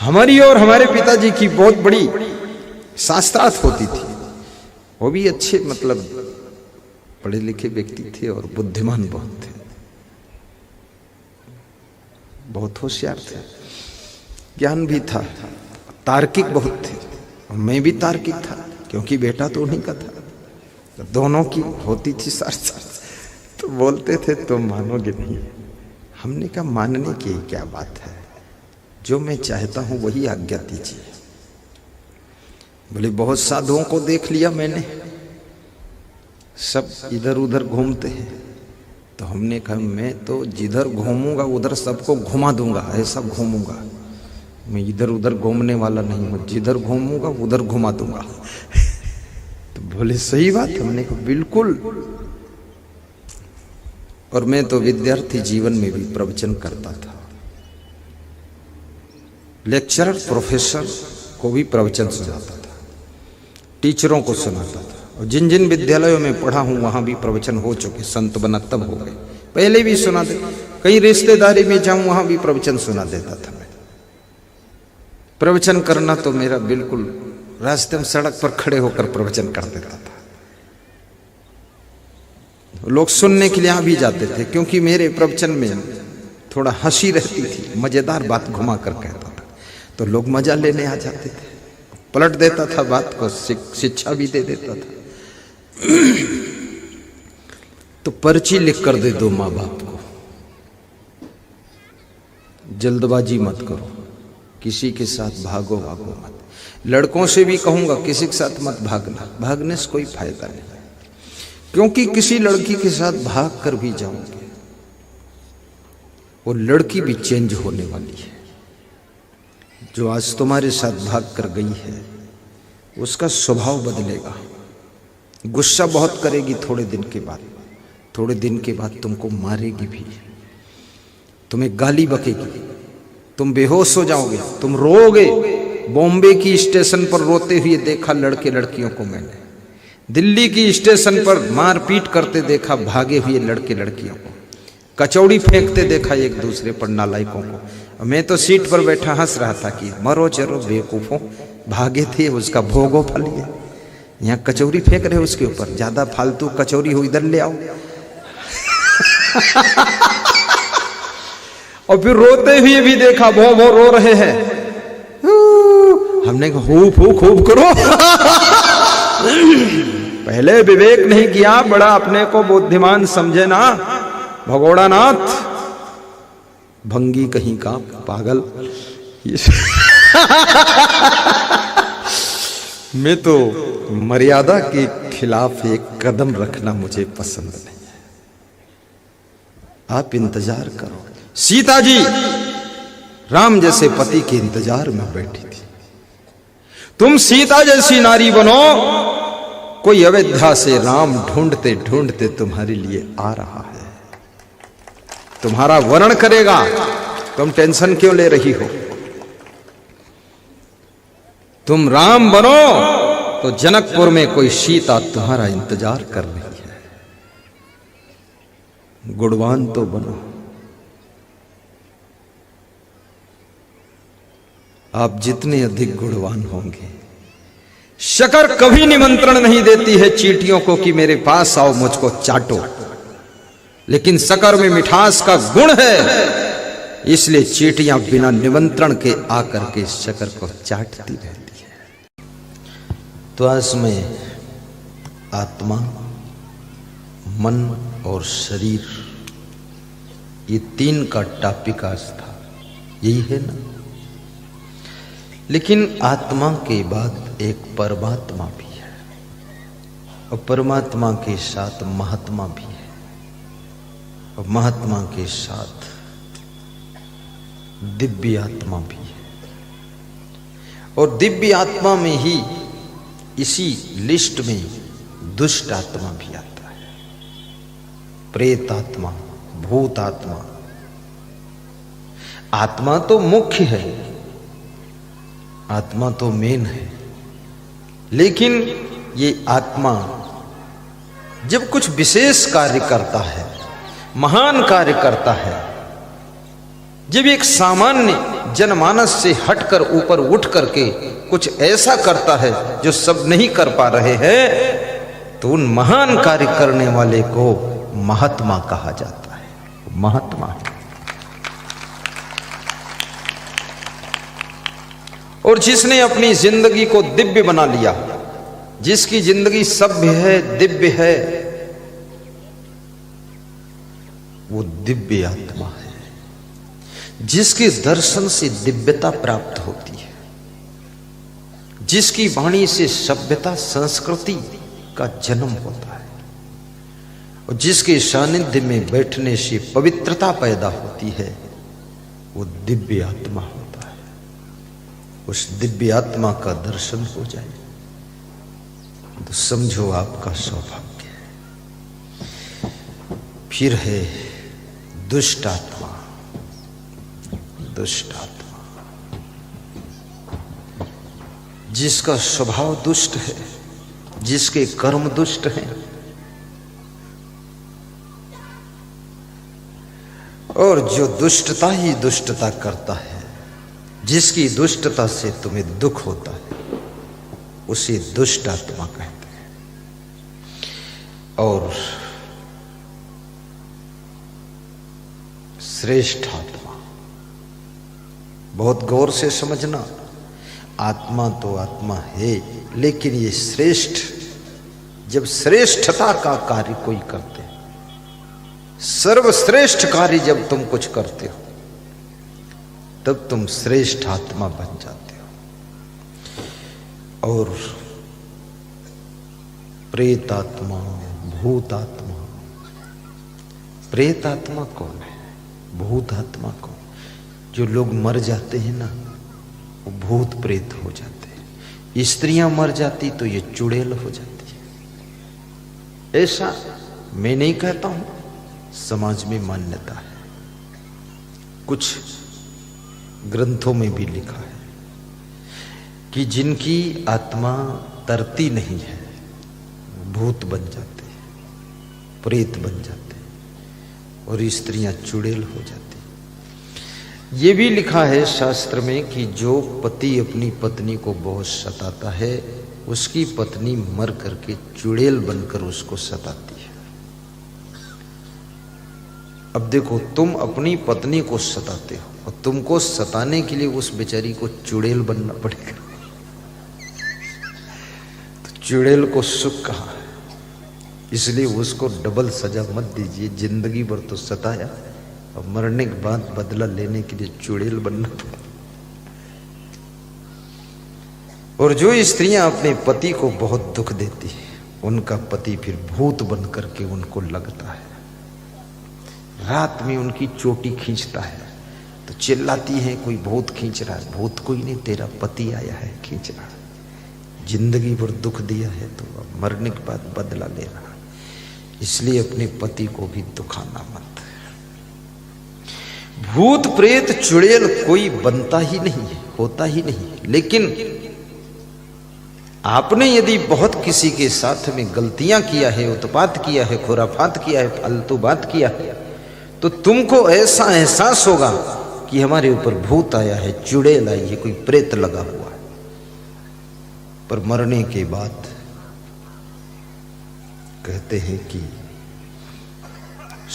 [SPEAKER 1] हमारी और हमारे पिताजी की बहुत बड़ी शास्त्रार्थ होती थी। वो भी अच्छे मतलब पढ़े लिखे व्यक्ति थे और बुद्धिमान बहुत थे, बहुत होशियार थे, ज्ञान भी था, तार्किक बहुत थे। और मैं भी तार्किक था क्योंकि बेटा तो उन्हीं का था, तो दोनों की होती थी साथ। तो बोलते थे तुम मानोगे नहीं। हमने कहा मानने की क्या बात है, जो मैं चाहता हूं वही आज्ञा दीजिए। बोले बहुत साधुओं को देख लिया मैंने, सब इधर उधर घूमते हैं। तो हमने कहा मैं तो जिधर घूमूंगा उधर सबको घुमा दूंगा, ऐसा घूमूंगा। मैं इधर उधर घूमने वाला नहीं हूं, जिधर घूमूंगा उधर घुमा दूंगा। तो बोले सही बात। हमने कहा बिल्कुल। और मैं तो विद्यार्थी जीवन में भी प्रवचन करता था, लेक्चरर प्रोफेसर को भी प्रवचन सुनाता था, टीचरों को सुनाता था। और जिन जिन विद्यालयों में पढ़ा हूं वहां भी प्रवचन हो चुके, संत बना तब हो गए, पहले भी सुना दे। कहीं रिश्तेदारी में जाऊं वहां भी प्रवचन सुना देता था मैं। प्रवचन करना तो मेरा बिल्कुल, रास्ते में सड़क पर खड़े होकर प्रवचन कर देता था। लोग सुनने के लिए आ भी जाते थे क्योंकि मेरे प्रवचन में थोड़ा हंसी रहती थी, मजेदार बात घुमा कर कहता था, तो लोग मजा लेने आ जाते थे। पलट देता था बात को, शिक्षा भी दे देता था। तो पर्ची लिख कर दे दो माँ बाप को, जल्दबाजी मत करो, किसी के साथ भागो वागो मत। लड़कों से भी कहूंगा किसी के साथ मत भागना, भागने से कोई फायदा नहीं, क्योंकि किसी लड़की के साथ भाग कर भी जाओगे वो लड़की भी चेंज होने वाली है। जो आज तुम्हारे साथ भाग कर गई है उसका स्वभाव बदलेगा। गुस्सा बहुत करेगी थोड़े दिन के बाद तुमको मारेगी भी, तुम्हें गाली बकेगी, तुम बेहोश हो जाओगे, तुम रोओगे। बॉम्बे की स्टेशन पर रोते हुए देखा लड़के लड़कियों को मैंने, दिल्ली की स्टेशन पर मारपीट करते देखा भागे हुए लड़के लड़कियों को, कचौड़ी फेंकते देखा एक दूसरे पर नालायकों को। मैं तो सीट पर बैठा हंस रहा था कि मरो चलो बेवकूफों, भागे थे उसका भोगो फल गया। यहाँ कचौड़ी फेंक रहे उसके ऊपर, ज्यादा फालतू कचौड़ी हो इधर ले आओ। और फिर रोते हुए भी देखा, भो भो रो रहे हैं। हमने कहा खूब करो। पहले विवेक नहीं किया, बड़ा अपने को बुद्धिमान समझे ना भगोड़ा नाथ, भंगी कहीं का पागल। मैं तो मर्यादा के खिलाफ एक कदम रखना मुझे पसंद नहीं है। आप इंतजार करो। सीता जी राम जैसे पति के इंतजार में बैठी थी। तुम सीता जैसी नारी बनो। कोई अयोध्या से राम ढूंढते ढूंढते तुम्हारे लिए आ रहा है, तुम्हारा वर्ण करेगा। तुम टेंशन क्यों ले रही हो? तुम राम बनो तो जनकपुर में कोई सीता तुम्हारा इंतजार कर रही है। गुणवान तो बनो। आप जितने अधिक गुणवान होंगे, शकर कभी निमंत्रण नहीं देती है चींटियों को कि मेरे पास आओ मुझको चाटो, लेकिन शकर में मिठास का गुण है, इसलिए चींटियां बिना निमंत्रण के आकर के शकर को चाटती रहती है। तो आज मैं आत्मा, मन और शरीर, ये तीन का टॉपिक आज था, यही है ना। लेकिन आत्मा के बाद एक परमात्मा भी है, और परमात्मा के साथ महात्मा भी है, और महात्मा के साथ दिव्य आत्मा भी है। और दिव्य आत्मा में ही इसी लिस्ट में दुष्ट आत्मा भी आता है, प्रेत आत्मा, भूत आत्मा। आत्मा तो मुख्य है, आत्मा तो मेन है, लेकिन ये आत्मा जब कुछ विशेष कार्य करता है, महान कार्य करता है, जब एक सामान्य जनमानस से हटकर ऊपर उठ करके कुछ ऐसा करता है जो सब नहीं कर पा रहे हैं, तो उन महान कार्य करने वाले को महात्मा कहा जाता है। महात्मा। और जिसने अपनी जिंदगी को दिव्य बना लिया, जिसकी जिंदगी सभ्य है, दिव्य है, वो दिव्य आत्मा है। जिसके दर्शन से दिव्यता प्राप्त होती है, जिसकी वाणी से सभ्यता संस्कृति का जन्म होता है, और जिसके सानिध्य में बैठने से पवित्रता पैदा होती है, वो दिव्य आत्मा होता है। उस दिव्य आत्मा का दर्शन हो जाए तो समझो आपका सौभाग्य है। फिर है दुष्ट आत्मा। दुष्ट आत्मा जिसका स्वभाव दुष्ट है, जिसके कर्म दुष्ट हैं, और जो दुष्टता ही दुष्टता करता है, जिसकी दुष्टता से तुम्हें दुख होता है, उसे दुष्ट आत्मा कहते हैं। और श्रेष्ठ आत्मा, बहुत गौर से समझना, आत्मा तो आत्मा है, लेकिन ये श्रेष्ठ, जब श्रेष्ठता का कार्य कोई करते, सर्वश्रेष्ठ कार्य जब तुम कुछ करते हो, तब तुम श्रेष्ठ आत्मा बन जाते हो। और प्रेत आत्मा, भूत आत्मा। प्रेत आत्मा कौन है? भूत आत्मा कौन? जो लोग मर जाते हैं ना, वो भूत प्रेत हो जाते हैं। स्त्रियां मर जाती तो ये चुड़ैल हो जाती है। ऐसा मैं नहीं कहता हूं, समाज में मान्यता है, कुछ ग्रंथों में भी लिखा है कि जिनकी आत्मा तरती नहीं है भूत बन जाते हैं, प्रेत बन जाते हैं और स्त्रियां चुड़ैल हो जाती। ये भी लिखा है शास्त्र में कि जो पति अपनी पत्नी को बहुत सताता है उसकी पत्नी मर करके चुड़ैल बनकर उसको सताती है। अब देखो, तुम अपनी पत्नी को सताते हो और तुमको सताने के लिए उस बेचारी को चुड़ैल बनना पड़ेगा, तो चुड़ैल को सुख कहाँ है? इसलिए उसको डबल सजा मत दीजिए। जिंदगी भर तो सताया और मरने के बाद बदला लेने के लिए चुड़ैल बनना पड़ा। और जो स्त्रियां अपने पति को बहुत दुख देती है उनका पति फिर भूत बन करके उनको लगता है, रात में उनकी चोटी खींचता है तो चिल्लाती है कोई भूत खींच रहा है। भूत कोई नहीं, तेरा पति आया है खींच रहा है। जिंदगी भर दुख दिया है तो अब मरने के बाद बदला ले रहा है। इसलिए अपने पति को भी दुखाना मत। भूत प्रेत चुड़ैल कोई बनता ही नहीं है, होता ही नहीं। लेकिन आपने यदि बहुत किसी के साथ में गलतियां किया है, उत्पात किया है, खुराफात किया है, फालतू बात किया है, तो तुमको ऐसा एहसास होगा कि हमारे ऊपर भूत आया है, चुड़ैल आई है, कोई प्रेत लगा हुआ है। पर मरने के बाद कहते हैं कि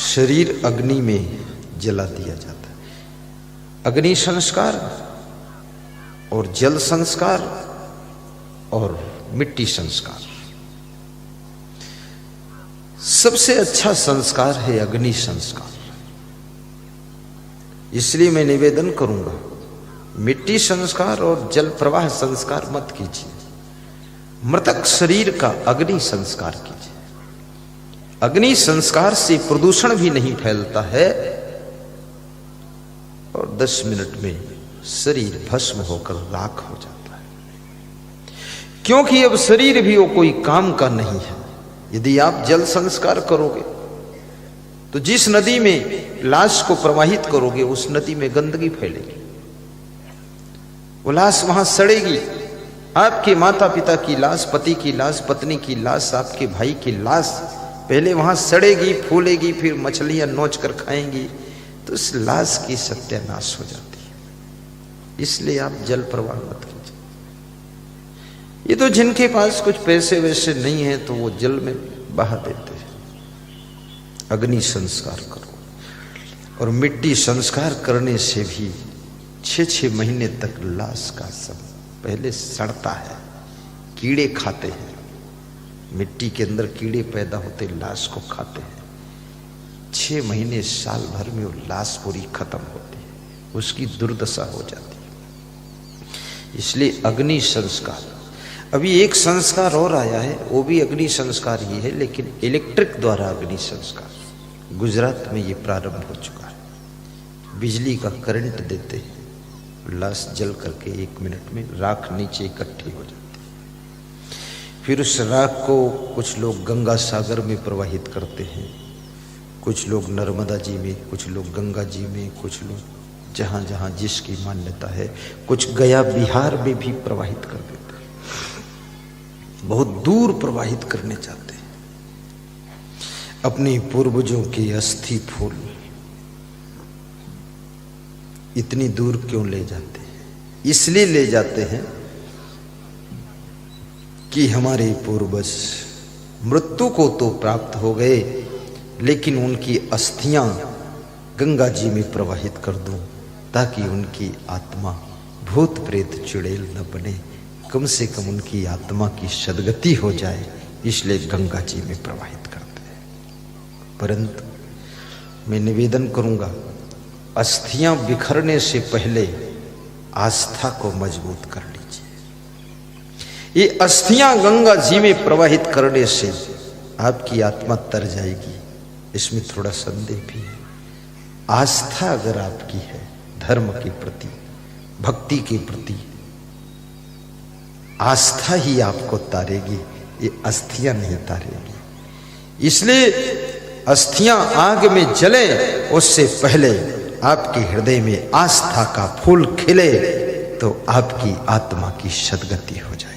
[SPEAKER 1] शरीर अग्नि में जला दिया जाता है। अग्नि संस्कार और जल संस्कार और मिट्टी संस्कार, सबसे अच्छा संस्कार है अग्नि संस्कार। इसलिए मैं निवेदन करूंगा, मिट्टी संस्कार और जल प्रवाह संस्कार मत कीजिए, मृतक शरीर का अग्नि संस्कार कीजिए। अग्नि संस्कार से प्रदूषण भी नहीं फैलता है और 10 मिनट में शरीर भस्म होकर राख हो जाता है। क्योंकि अब शरीर भी वो कोई काम का नहीं है। यदि आप जल संस्कार करोगे तो जिस नदी में लाश को प्रवाहित करोगे उस नदी में गंदगी फैलेगी, वो लाश वहां सड़ेगी। आपके माता पिता की लाश, पति की लाश, पत्नी की लाश, आपके भाई की लाश पहले वहां सड़ेगी, फूलेगी, फिर मछलियां नोच कर खाएंगी, तो उस लाश की सत्यानाश हो जाती है। इसलिए आप जल प्रवाह मत कीजिए। ये तो जिनके पास कुछ पैसे वैसे नहीं है तो वो जल में बहा देते हैं। अग्नि संस्कार करो। और मिट्टी संस्कार करने से भी 6-6 महीने तक लाश का सब पहले सड़ता है, कीड़े खाते हैं, मिट्टी के अंदर कीड़े पैदा होते, लाश को खाते हैं। 6 महीने साल भर में वो लाश पूरी खत्म होती है, उसकी दुर्दशा हो जाती है। इसलिए अग्नि संस्कार। अभी एक संस्कार और आया है, वो भी अग्नि संस्कार ही है, लेकिन इलेक्ट्रिक द्वारा अग्नि संस्कार। गुजरात में ये प्रारंभ हो चुका है। बिजली का करंट देते हैं, लाश जल करके 1 मिनट में राख नीचे इकट्ठी हो जाती है। फिर उस राख को कुछ लोग गंगा सागर में प्रवाहित करते हैं, कुछ लोग नर्मदा जी में, कुछ लोग गंगा जी में, कुछ लोग जहाँ जहाँ जिसकी मान्यता है, कुछ गया बिहार में भी प्रवाहित कर देते हैं। बहुत दूर प्रवाहित करने चाहते हैं। अपने पूर्वजों के अस्थि फूल इतनी दूर क्यों ले जाते हैं? इसलिए ले जाते हैं कि हमारे पूर्वज मृत्यु को तो प्राप्त हो गए, लेकिन उनकी अस्थियां गंगा जी में प्रवाहित कर दूं, ताकि उनकी आत्मा भूत प्रेत चुड़ैल न बने, कम से कम उनकी आत्मा की सद्गति हो जाए। इसलिए गंगा जी में प्रवाहित करते हैं। परंतु मैं निवेदन करूंगा, अस्थियां बिखरने से पहले आस्था को मजबूत कर लीजिए। ये अस्थियां गंगा जी में प्रवाहित करने से आपकी आत्मा तर जाएगी, इसमें थोड़ा संदेह भी है। आस्था अगर आपकी है धर्म के प्रति, भक्ति के प्रति, आस्था ही आपको तारेगी, ये अस्थियां नहीं तारेगी। इसलिए अस्थियां आग में जले उससे पहले आपके हृदय में आस्था का फूल खिले तो आपकी आत्मा की सद्गति हो जाएगी।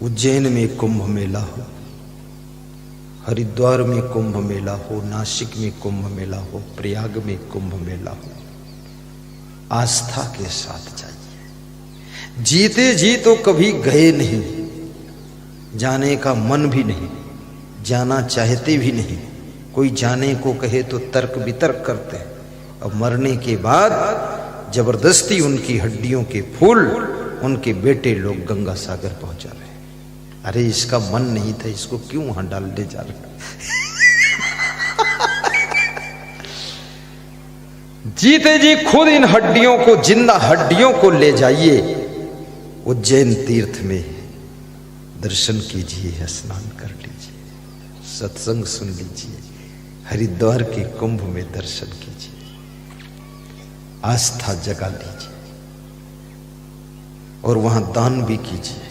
[SPEAKER 1] उज्जैन में कुंभ मेला हो, हरिद्वार में कुंभ मेला हो, नासिक में कुंभ मेला हो, प्रयाग में कुंभ मेला हो, आस्था के साथ जाइए। जीते जी तो कभी गए नहीं, जाने का मन भी नहीं, जाना चाहते भी नहीं। कोई जाने को कहे तो तर्क वितर्क करते हैं, और मरने के बाद जबरदस्ती उनकी हड्डियों के फूल उनके बेटे लोग गंगा सागर पहुंचा रहे हैं। अरे इसका मन नहीं था, इसको क्यों वहां डालने जा रहे? जीते जी खुद इन हड्डियों को, जिंदा हड्डियों को ले जाइए उज्जैन तीर्थ में, दर्शन कीजिए, स्नान कर लीजिए, सत्संग सुन लीजिए, हरिद्वार के कुंभ में दर्शन कीजिए, आस्था जगा लीजिए और वहां दान भी कीजिए।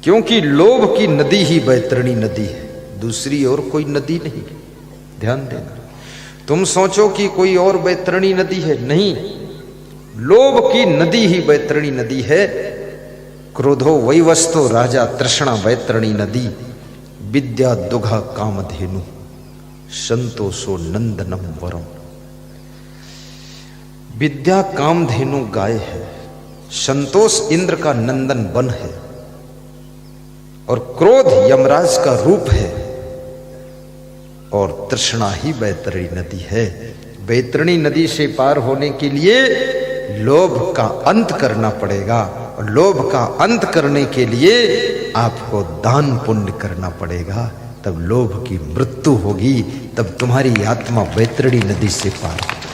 [SPEAKER 1] क्योंकि लोभ की नदी ही बैतरणी नदी है, दूसरी और कोई नदी नहीं। ध्यान देना, तुम सोचो कि कोई और बैतरणी नदी है, नहीं, लोभ की नदी ही बैतरणी नदी है। क्रोधो वैवस्तो राजा तृष्णा बैतरणी नदी, विद्या दुघा कामधेनु संतोषो नंदनम वरम। विद्या कामधेनु गाय है, संतोष इंद्र का नंदन वन है, और क्रोध यमराज का रूप है, और तृष्णा ही बैतरणी नदी है। बैतरणी नदी से पार होने के लिए लोभ का अंत करना पड़ेगा, और लोभ का अंत करने के लिए आपको दान पुण्य करना पड़ेगा, तब लोभ की मृत्यु होगी, तब तुम्हारी आत्मा बैतरणी नदी से पार होगी।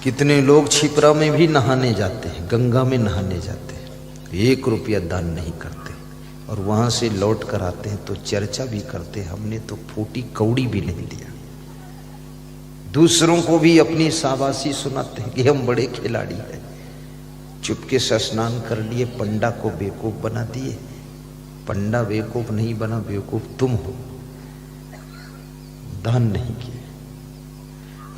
[SPEAKER 1] कितने लोग छिपरा में भी नहाने जाते हैं, गंगा में नहाने जाते हैं, 1 रुपया दान नहीं करते, और वहां से लौट कर आते हैं तो चर्चा भी करते हैं, हमने तो फूटी कौड़ी भी नहीं दिया। दूसरों को भी अपनी शाबाशी सुनाते हैं कि हम बड़े खिलाड़ी हैं, चुपके से स्नान कर लिए, पंडा को बेवकूफ बना दिए। पंडा बेवकूफ नहीं बना, बेवकूफ तुम हो, दान नहीं किए।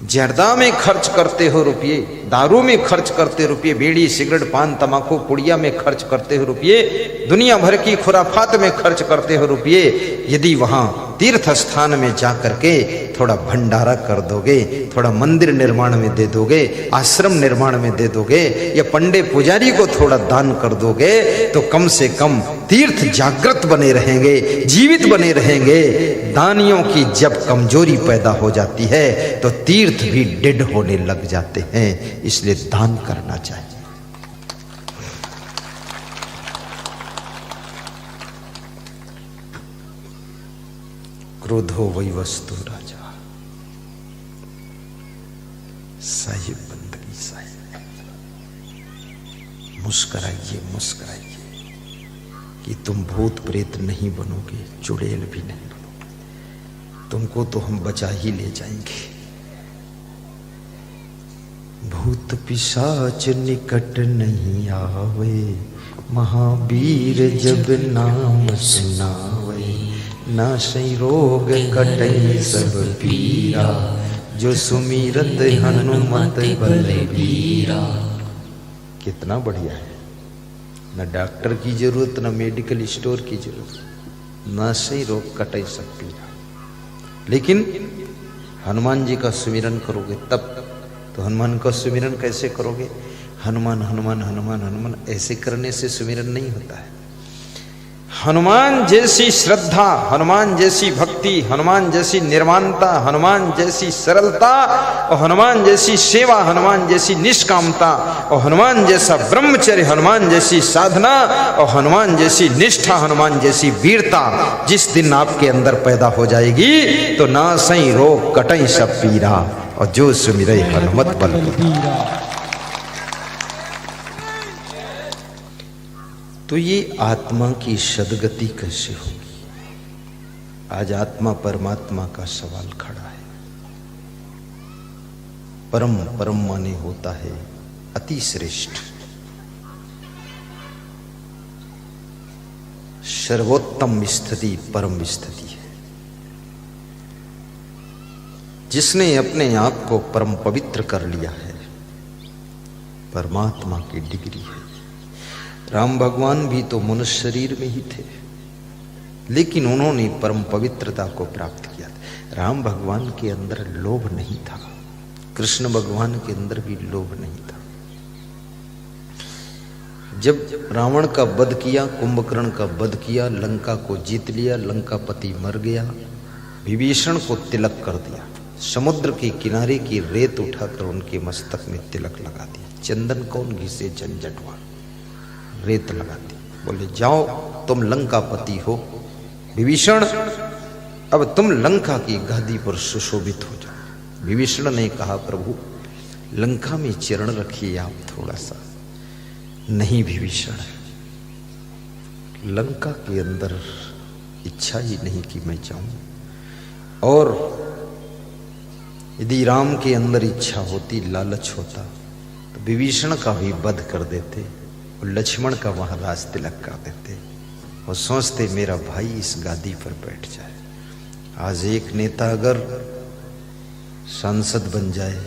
[SPEAKER 1] जर्दा में खर्च करते हो रुपये, दारू में खर्च करते रुपये, बीड़ी सिगरेट पान तमाकू पुड़िया में खर्च करते हो रुपये, दुनिया भर की खुराफात में खर्च करते हो रुपये। यदि वहां तीर्थ स्थान में जाकर के थोड़ा भंडारा कर दोगे, थोड़ा मंदिर निर्माण में दे दोगे, आश्रम निर्माण में दे दोगे, या पंडे पुजारी को थोड़ा दान कर दोगे, तो कम से कम तीर्थ जागृत बने रहेंगे, जीवित बने रहेंगे। दानियों की जब कमजोरी पैदा हो जाती है तो तीर्थ भी डेड होने लग जाते हैं, इसलिए दान करना चाहिए। क्रोधो वैवस्तो राजा, साहिब बंदगी साहिब। मुस्कुराइए, मुस्कुराइए कि तुम भूत प्रेत नहीं बनोगे, चुड़ैल भी नहीं बनोगे, तुमको तो हम बचा ही ले जाएंगे। भूत पिशाच निकट नहीं आवे, महावीर जब नाम सुनावे, नाशै रोग कटै सब पीरा, जो सुमिरत हनुमत बलबीरा। कितना बढ़िया है, न डॉक्टर की जरूरत, न मेडिकल स्टोर की जरूरत, नाशै रोग कटै सब पीरा। लेकिन हनुमान जी का सुमिरन करोगे तब, तो हनुमान का सुमिरन कैसे करोगे? हनुमान हनुमान हनुमान हनुमान ऐसे करने से सुमिरन नहीं होता है। हनुमान जैसी श्रद्धा, हनुमान जैसी भक्ति, हनुमान जैसी निर्माणता, हनुमान जैसी सरलता, और हनुमान जैसी सेवा, हनुमान जैसी निष्कामता, और हनुमान जैसा ब्रह्मचर्य, हनुमान जैसी साधना, और हनुमान जैसी निष्ठा, हनुमान जैसी वीरता जिस दिन आपके अंदर पैदा हो जाएगी, तो नासै रोग कटै सब पीरा, और जो सुमिरै हनुमत बलबीरा। तो ये आत्मा की सद्गति कैसे होगी? आज आत्मा परमात्मा का सवाल खड़ा है। परम परम माने होता है अति श्रेष्ठ, सर्वोत्तम स्थिति परम स्थिति है। जिसने अपने आप को परम पवित्र कर लिया है, परमात्मा की डिग्री है। राम भगवान भी तो मनुष्य शरीर में ही थे, लेकिन उन्होंने परम पवित्रता को प्राप्त किया। राम भगवान के अंदर लोभ नहीं था, कृष्ण भगवान के अंदर भी लोभ नहीं था। जब रावण का वध किया, कुंभकर्ण का वध किया, लंका को जीत लिया, लंकापति मर गया, विभीषण को तिलक कर दिया, समुद्र के किनारे की रेत उठाकर उनके मस्तक में तिलक लगा दिया। चंदन कौन घिसे झंझटवा, रेत लगा दी। बोले जाओ तुम लंकापति हो विभीषण, अब तुम लंका की गादी पर सुशोभित हो जाओ। विभीषण ने कहा प्रभु लंका में चरण रखिए आप थोड़ा सा। नहीं विभीषण, लंका के अंदर इच्छा ही नहीं कि मैं जाऊं। और यदि राम के अंदर इच्छा होती, लालच होता, तो विभीषण का भी वध कर देते और लक्ष्मण का वहां राज तिलक कर देते और सोचते मेरा भाई इस गादी पर बैठ जाए। आज एक नेता अगर सांसद बन जाए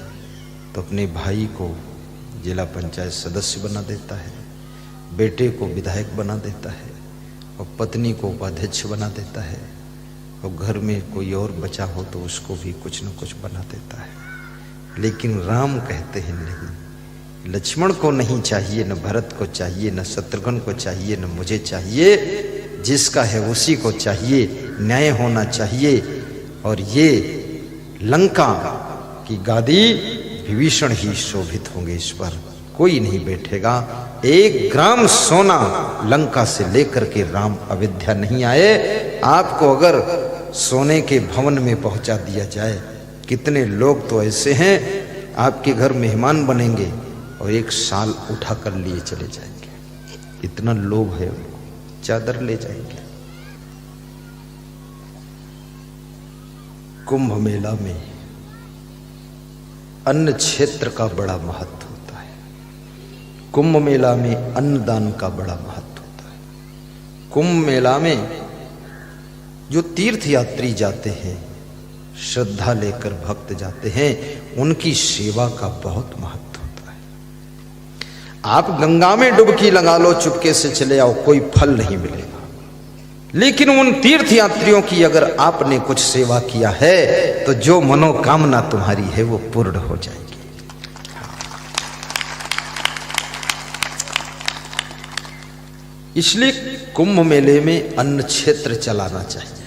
[SPEAKER 1] तो अपने भाई को जिला पंचायत सदस्य बना देता है, बेटे को विधायक बना देता है और पत्नी को उपाध्यक्ष बना देता है, और घर में कोई और बचा हो तो उसको भी कुछ न कुछ बना देता है। लेकिन राम कहते हैं नहीं, लक्ष्मण को नहीं चाहिए, न भरत को चाहिए, न शत्रुघ्न को चाहिए, न मुझे चाहिए, जिसका है उसी को चाहिए, न्याय होना चाहिए। और ये लंका की गादी विभीषण ही शोभित होंगे, इस पर कोई नहीं बैठेगा। 1 ग्राम सोना लंका से लेकर के राम अयोध्या नहीं आए। आपको अगर सोने के भवन में पहुंचा दिया जाए, कितने लोग तो ऐसे हैं आपके घर मेहमान बनेंगे और 1 साल उठा कर लिए चले जाएंगे, इतना लोभ है उनको, चादर ले जाएंगे। कुंभ मेला में अन्न क्षेत्र का बड़ा महत्व होता है। कुंभ मेला में अन्नदान का बड़ा महत्व होता है। कुंभ मेला में जो तीर्थ यात्री जाते हैं, श्रद्धा लेकर भक्त जाते हैं, उनकी सेवा का बहुत महत्व होता है। आप गंगा में डुबकी लगा लो, चुपके से चले आओ, कोई फल नहीं मिलेगा। लेकिन उन तीर्थ यात्रियों की अगर आपने कुछ सेवा किया है तो जो मनोकामना तुम्हारी है वो पूर्ण हो जाएगी। इसलिए कुंभ मेले में अन्न क्षेत्र चलाना चाहिए,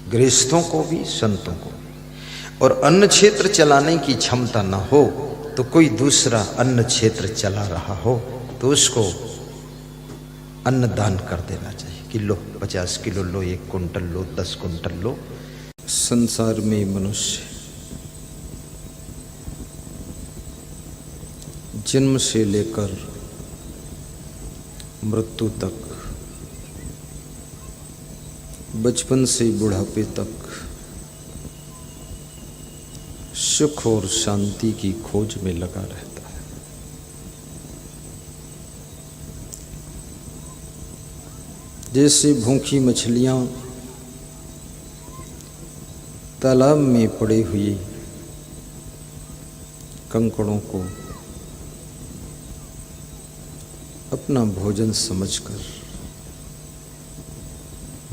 [SPEAKER 1] गृहस्थों को भी संतों को भी। और अन्न क्षेत्र चलाने की क्षमता न हो तो कोई दूसरा अन्न क्षेत्र चला रहा हो तो उसको अन्नदान कर देना चाहिए। किलो 50 किलो लो, 1 कुंटल लो, 10 कुंटल लो। संसार में मनुष्य जन्म से लेकर मृत्यु तक, बचपन से बुढ़ापे तक सुख और शांति की खोज में लगा रहता है। जैसे भूखी मछलियां तालाब में पड़े हुए कंकड़ों को अपना भोजन समझकर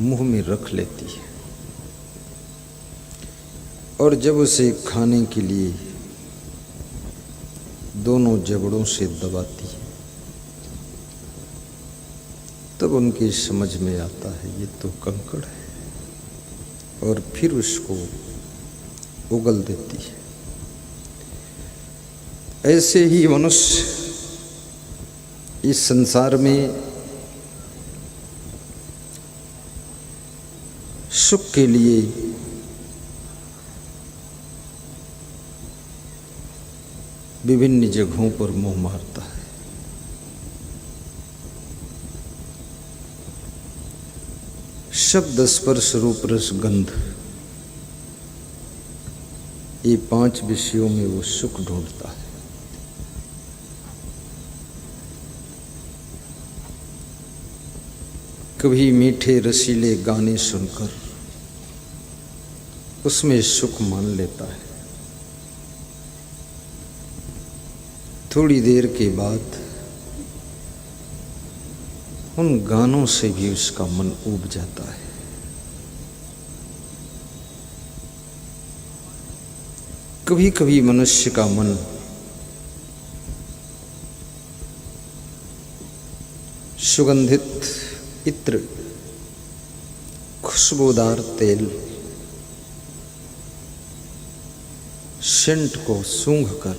[SPEAKER 1] मुंह में रख लेती है, और जब उसे खाने के लिए दोनों जबड़ों से दबाती है तब उनकी समझ में आता है ये तो कंकड़ है, और फिर उसको उगल देती है। ऐसे ही मनुष्य इस संसार में सुख के लिए विभिन्न जगहों पर मुंह मारता है। शब्द, स्पर्श, रूप, रस, गंध, ये 5 विषयों में वो सुख ढूंढता है। कभी मीठे रसीले गाने सुनकर उसमें सुख मान लेता है। थोड़ी देर के बाद उन गानों से भी उसका मन ऊब जाता है। कभी कभी मनुष्य का मन सुगंधित इत्र, खुशबूदार तेल, सेंट को सूंघकर,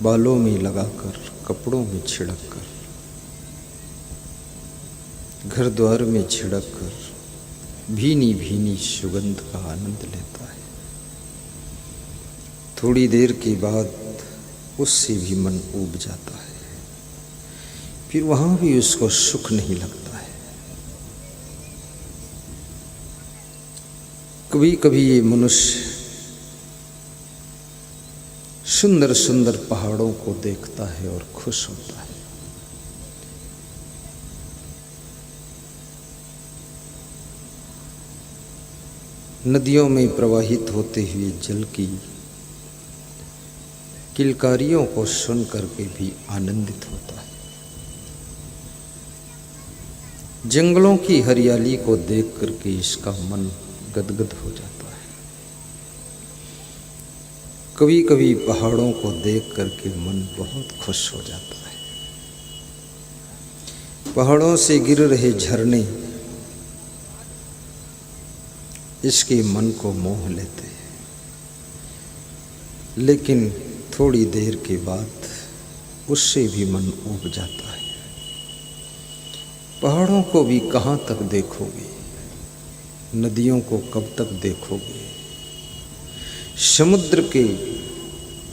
[SPEAKER 1] बालों में लगाकर, कपड़ों में छिड़ककर, घर द्वार में छिड़ककर भीनी भीनी सुगंध का आनंद लेता है। थोड़ी देर के बाद उससे भी मन ऊब जाता है। फिर वहां भी उसको सुख नहीं लगता है। कभी कभी ये मनुष्य सुंदर सुंदर पहाड़ों को देखता है और खुश होता है। नदियों में प्रवाहित होते हुए जल की किलकारियों को सुन करके भी आनंदित होता है। जंगलों की हरियाली को देख करके इसका मन गदगद हो जाता है। कभी कभी पहाड़ों को देख करके मन बहुत खुश हो जाता है। पहाड़ों से गिर रहे झरने इसके मन को मोह लेते हैं, लेकिन थोड़ी देर के बाद उससे भी मन ऊब जाता है। पहाड़ों को भी कहाँ तक देखोगे, नदियों को कब तक देखोगे, समुद्र के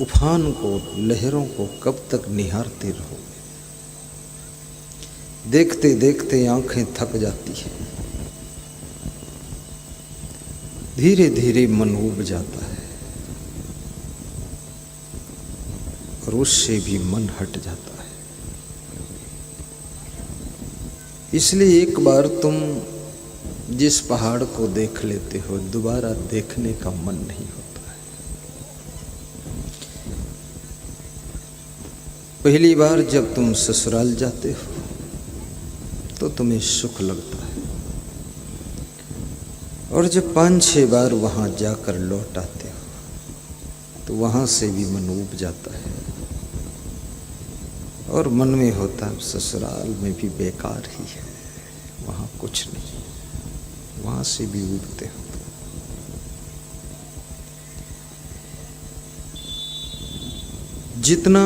[SPEAKER 1] उफान को, लहरों को कब तक निहारते रहोगे। देखते देखते आंखें थक जाती हैं। धीरे धीरे मन ऊब जाता है और उससे भी मन हट जाता है। इसलिए एक बार तुम जिस पहाड़ को देख लेते हो, दोबारा देखने का मन नहीं होता है। पहली बार जब तुम ससुराल जाते हो तो तुम्हें सुख लगता है, और जब 5-6 बार वहां जाकर लौट आते हो तो वहां से भी मन ऊब जाता है और मन में होता है ससुराल में भी बेकार ही है, वहां कुछ नहीं, वहां से भी ऊबते हो। जितना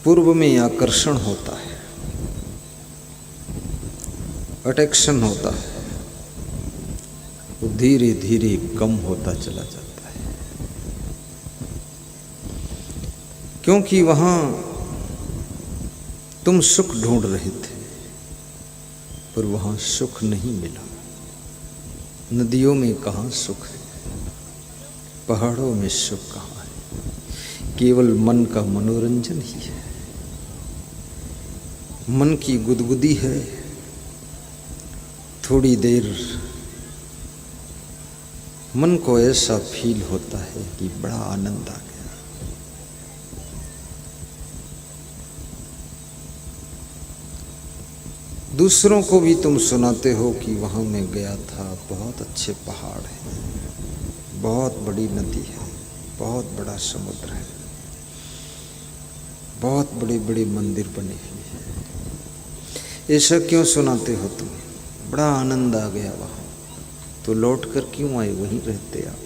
[SPEAKER 1] पूर्व में आकर्षण होता है, अट्रैक्शन होता है, वो धीरे धीरे कम होता चला जाता है, क्योंकि वहां तुम सुख ढूंढ रहे थे पर वहां सुख नहीं मिला। नदियों में कहाँ सुख है, पहाड़ों में सुख कहाँ है, केवल मन का मनोरंजन ही है, मन की गुदगुदी है। थोड़ी देर मन को ऐसा फील होता है कि बड़ा आनंद आ गया। दूसरों को भी तुम सुनाते हो कि वहां मैं गया था, बहुत अच्छे पहाड़ हैं, बहुत बड़ी नदी है, बहुत बड़ा समुद्र है, बहुत बड़े बड़े मंदिर बने हैं। ऐसा क्यों सुनाते हो तुम? बड़ा आनंद आ गया वहाँ, तो लौट कर क्यों आए, वहीं रहते आप,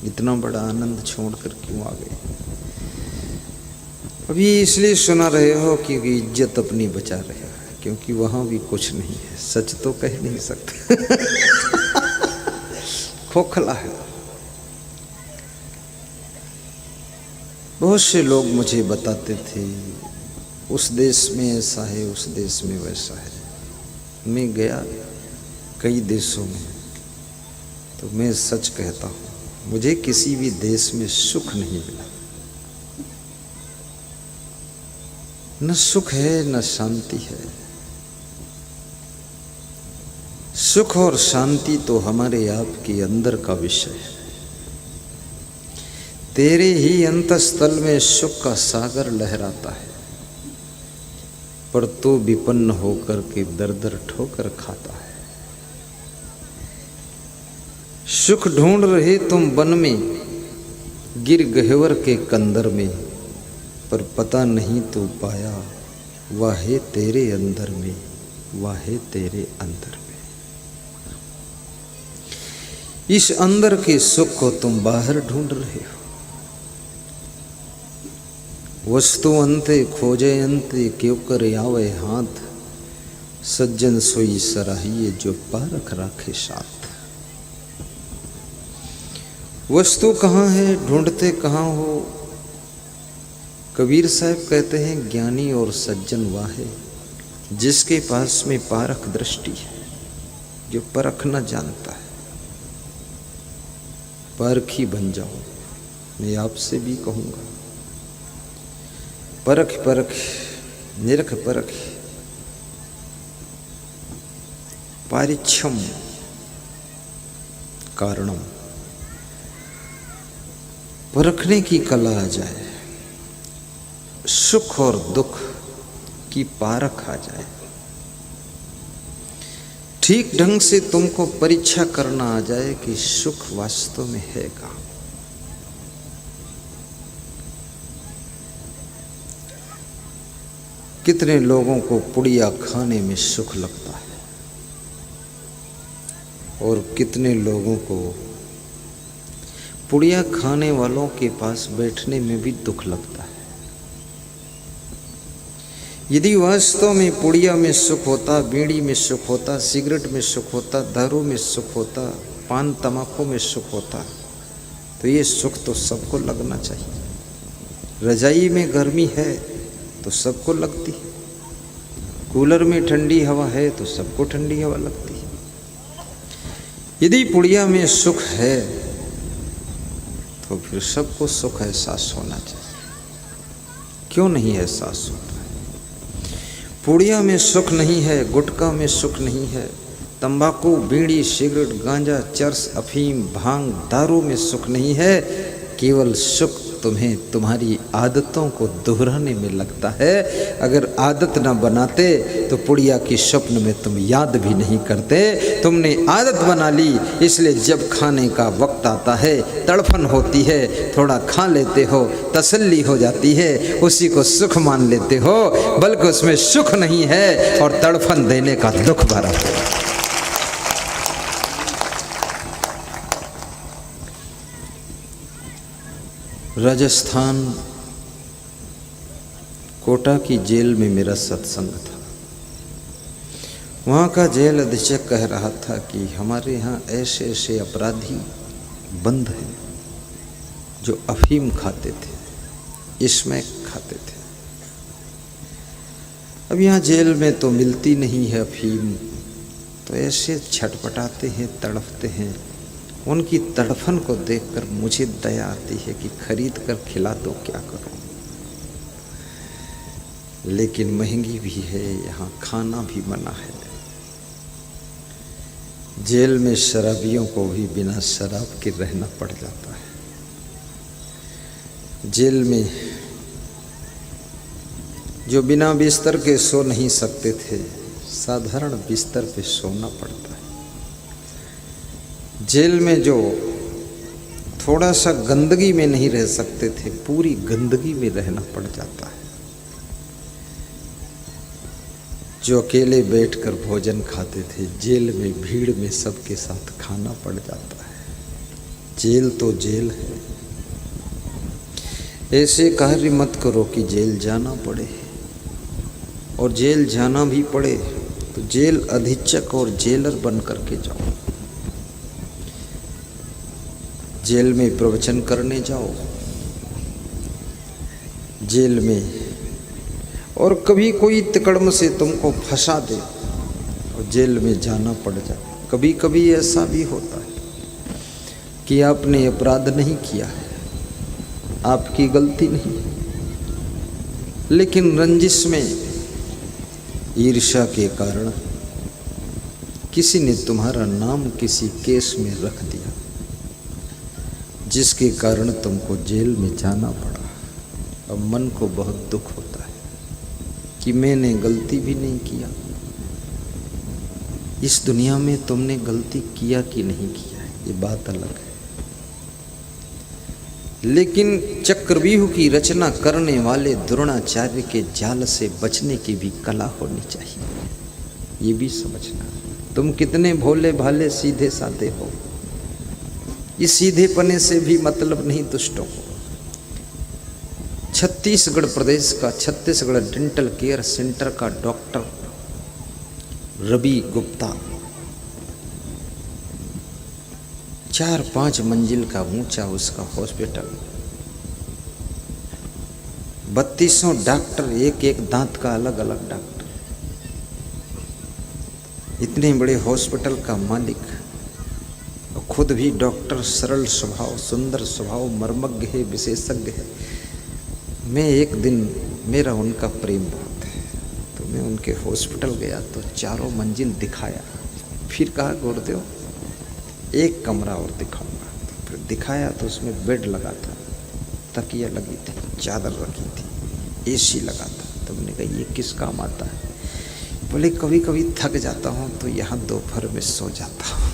[SPEAKER 1] इतना बड़ा आनंद छोड़कर क्यों आ गए? अभी इसलिए सुना रहे हो क्योंकि इज्जत अपनी बचा रहे हो, क्योंकि वहाँ भी कुछ नहीं है, सच तो कह नहीं सकते। खोखला है। बहुत से लोग मुझे बताते थे उस देश में ऐसा है, उस देश में वैसा है। मैं गया कई देशों में, तो मैं सच कहता हूँ मुझे किसी भी देश में सुख नहीं मिला। न सुख है न शांति है। सुख और शांति तो हमारे आप के अंदर का विषय है। तेरे ही अंतस्थल में सुख का सागर लहराता है, पर तो विपन्न होकर के दर दर ठोकर खाता है। सुख ढूंढ रहे तुम वन में, गिर गह्वर के कंदर में, पर पता नहीं तू पाया वह है तेरे अंदर में, वह है तेरे अंदर में। इस अंदर के सुख को तुम बाहर ढूंढ रहे हो। वस्तु अंते खोजे अंते क्यों कर आवे हाथ, सज्जन सोई सराहिए जो पारख राखे साथ। वस्तु कहाँ है, ढूंढते कहाँ हो। कबीर साहब कहते हैं ज्ञानी और सज्जन वह है जिसके पास में पारख दृष्टि है, जो परखना जानता है। परखी बन जाओ, मैं आपसे भी कहूँगा। परख परख निरख परख पारिच्छम कारणम। परखने की कला आ जाए, सुख और दुख की पारख आ जाए, ठीक ढंग से तुमको परीक्षा करना आ जाए कि सुख वास्तव में है क्या। कितने लोगों को पुड़िया खाने में सुख लगता है और कितने लोगों को पुड़िया खाने वालों के पास बैठने में भी दुख लगता है। यदि वास्तव में पुड़िया में सुख होता, बीड़ी में सुख होता, सिगरेट में सुख होता, दारू में सुख होता, पान तमाकू में सुख होता, तो ये सुख तो सबको लगना चाहिए। रजाई में गर्मी है तो सबको लगती है, कूलर में ठंडी हवा है तो सबको ठंडी हवा लगती है। यदि पुड़िया में सुख है तो फिर सबको सुख एहसास होना चाहिए। क्यों नहीं एहसास होता है? पुड़िया में सुख नहीं है, गुटखा में सुख नहीं है, तंबाकू, बीड़ी, सिगरेट, गांजा, चरस, अफीम, भांग, दारू में सुख नहीं है। केवल सुख तुम्हें तुम्हारी आदतों को दोहराने में लगता है। अगर आदत ना बनाते तो पुड़िया की स्वप्न में तुम याद भी नहीं करते। तुमने आदत बना ली, इसलिए जब खाने का वक्त आता है तड़फन होती है, थोड़ा खा लेते हो, तसल्ली हो जाती है, उसी को सुख मान लेते हो, बल्कि उसमें सुख नहीं है और तड़फन देने का दुख भरा है। राजस्थान कोटा की जेल में मेरा सत्संग था। वहाँ का जेल अधीक्षक कह रहा था कि हमारे यहाँ ऐसे ऐसे अपराधी बंद हैं जो अफीम खाते थे, स्मैक खाते थे। अब यहाँ जेल में तो मिलती नहीं है अफीम, तो ऐसे छटपटाते हैं, तड़फते हैं। उनकी तड़फन को देखकर मुझे दया आती है कि खरीद कर खिला दो, क्या करूं। लेकिन महंगी भी है, यहाँ खाना भी मना है। जेल में शराबियों को भी बिना शराब के रहना पड़ जाता है। जेल में जो बिना बिस्तर के सो नहीं सकते थे, साधारण बिस्तर पे सोना पड़ता है। जेल में जो थोड़ा सा गंदगी में नहीं रह सकते थे, पूरी गंदगी में रहना पड़ जाता है। जो अकेले बैठकर भोजन खाते थे, जेल में भीड़ में सबके साथ खाना पड़ जाता है। जेल तो जेल है। ऐसे कार्य मत करो कि जेल जाना पड़े, और जेल जाना भी पड़े तो जेल अधीक्षक और जेलर बन करके जाओ। जेल में प्रवचन करने जाओ, जेल में और कभी कोई तिकड़म से तुमको फंसा दे और जेल में जाना पड़ जाए। कभी कभी ऐसा भी होता है कि आपने अपराध नहीं किया है, आपकी गलती नहीं, लेकिन रंजिश में, ईर्ष्या के कारण किसी ने तुम्हारा नाम किसी केस में रख दिया, जिसके कारण तुमको जेल में जाना पड़ा। अब मन को बहुत दुख होता है कि मैंने गलती भी नहीं किया। इस दुनिया में तुमने गलती किया कि नहीं किया, ये बात अलग है, लेकिन चक्रव्यूह की रचना करने वाले द्रोणाचार्य के जाल से बचने की भी कला होनी चाहिए। ये भी समझना, तुम कितने भोले भाले सीधे साधे हो, इस सीधेपने से भी मतलब नहीं दुष्टों को। छत्तीसगढ़ प्रदेश का, छत्तीसगढ़ डेंटल केयर सेंटर का डॉक्टर रवि गुप्ता 4-5 मंजिल का ऊंचा उसका हॉस्पिटल, 3200 डॉक्टर, एक एक दांत का अलग अलग डॉक्टर, इतने बड़े हॉस्पिटल का मालिक, खुद भी डॉक्टर, सरल स्वभाव, सुंदर स्वभाव, मर्मज्ञ है, विशेषज्ञ है। मैं एक दिन, मेरा उनका प्रेम बहुत है, तो मैं उनके हॉस्पिटल गया तो 4 मंजिल दिखाया, फिर कहा गुरुदेव एक कमरा और दिखाऊंगा, तो फिर दिखाया तो उसमें बेड लगा था, तकिया लगी थी, चादर रखी थी, एसी लगा था। तो मैंने कहा ये किस काम आता है? बोले कभी कभी थक जाता हूँ तो यहाँ दोपहर में सो जाता हूँ।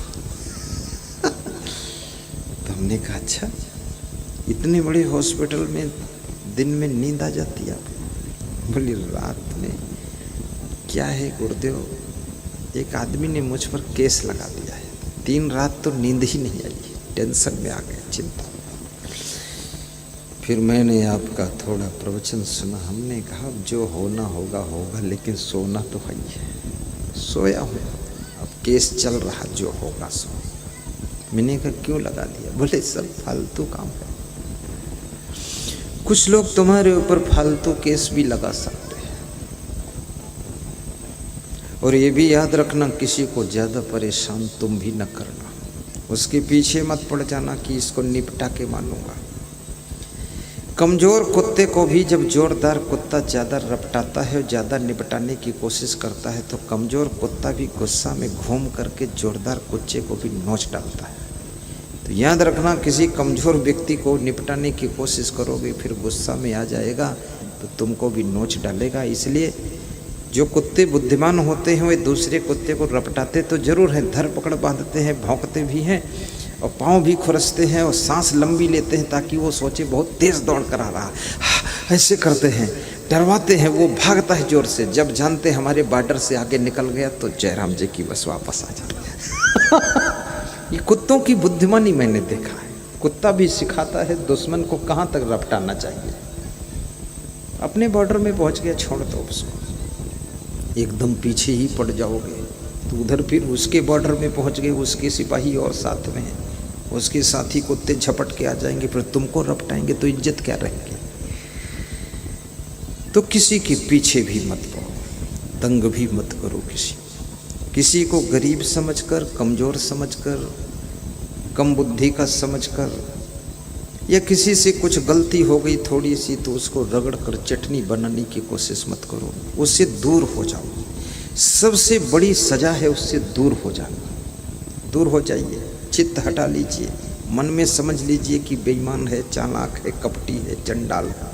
[SPEAKER 1] तो हमने कहा अच्छा, इतने बड़े हॉस्पिटल में दिन में नींद आ जाती है आपको? बोली रात में क्या है गुरुदेव, एक आदमी ने मुझ पर केस लगा दिया है, 3 रात तो नींद ही नहीं आई, टेंशन में आ गए, चिंता। फिर मैंने आपका थोड़ा प्रवचन सुना, हमने कहा जो होना होगा होगा, लेकिन सोना तो है ही है। सोया हूँ, अब केस चल रहा, जो होगा सो। मैंने कहा क्यों लगा दिया? बोले सब फालतू काम है। कुछ लोग तुम्हारे ऊपर फालतू केस भी लगा सकते हैं, और ये भी याद रखना किसी को ज़्यादा परेशान तुम भी न करना, उसके पीछे मत पड़ जाना कि इसको निपटा के मानूंगा। कमज़ोर कुत्ते को भी जब जोरदार कुत्ता ज़्यादा रपटाता है और ज़्यादा निपटाने की कोशिश करता है, तो कमज़ोर कुत्ता भी गुस्सा में घूम करके जोरदार कुत्ते को भी नोच डालता है। तो याद रखना, किसी कमज़ोर व्यक्ति को निपटाने की कोशिश करोगे, फिर गुस्सा में आ जाएगा तो तुमको भी नोच डालेगा। इसलिए जो कुत्ते बुद्धिमान होते हैं वे दूसरे कुत्ते को रपटाते तो जरूर हैं, धर पकड़ बांधते हैं, भौंकते भी हैं और पाँव भी खुरसते हैं और सांस लंबी लेते हैं ताकि वो सोचे बहुत तेज़ दौड़ कर आ रहा, ऐसे करते हैं, डरवाते हैं, वो भागता है जोर से। जब जानते हमारे बॉर्डर से आगे निकल गया तो जयराम जी की बस वापस आ जाते हैं। ये कुत्तों की बुद्धिमानी मैंने देखा है। कुत्ता भी सिखाता है दुश्मन को कहाँ तक रपटाना चाहिए। अपने बॉर्डर में पहुँच गया, छोड़ दो उसको, एकदम पीछे ही पड़ जाओगे तो उधर फिर उसके बॉर्डर में पहुंच गए, उसके सिपाही और साथ में हैं, उसके साथी कुत्ते झपट के आ जाएंगे, फिर तुमको रपटाएंगे तो इज्जत क्या रहेगी। तो किसी के पीछे भी मत पड़ो, तंग भी मत करो किसी को गरीब समझकर, कमज़ोर समझकर, कम बुद्धि का समझकर, या किसी से कुछ गलती हो गई थोड़ी सी तो उसको रगड़ कर चटनी बनाने की कोशिश मत करो, उससे दूर हो जाओ। सबसे बड़ी सजा है उससे दूर हो जाना। दूर हो जाइए, चित्त हटा लीजिए, मन में समझ लीजिए कि बेईमान है, चालाक है, कपटी है, चंडाल है।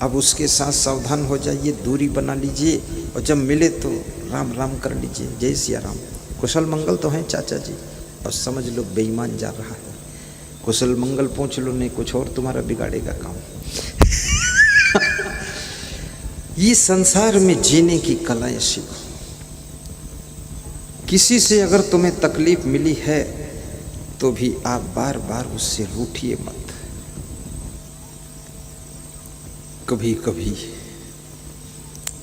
[SPEAKER 1] अब उसके साथ सावधान हो जाइए, दूरी बना लीजिए, और जब मिले तो राम राम कर लीजिए, जय सिया राम, कुशल मंगल तो हैं चाचा जी, और समझ लो बेईमान जा रहा है, कुशल मंगल पूछ लो, नहीं कुछ और तुम्हारा बिगाड़ेगा काम। ये संसार में जीने की कलाएं सीखो। किसी से अगर तुम्हें तकलीफ मिली है तो भी आप बार बार उससे रूठिए मत। कभी कभी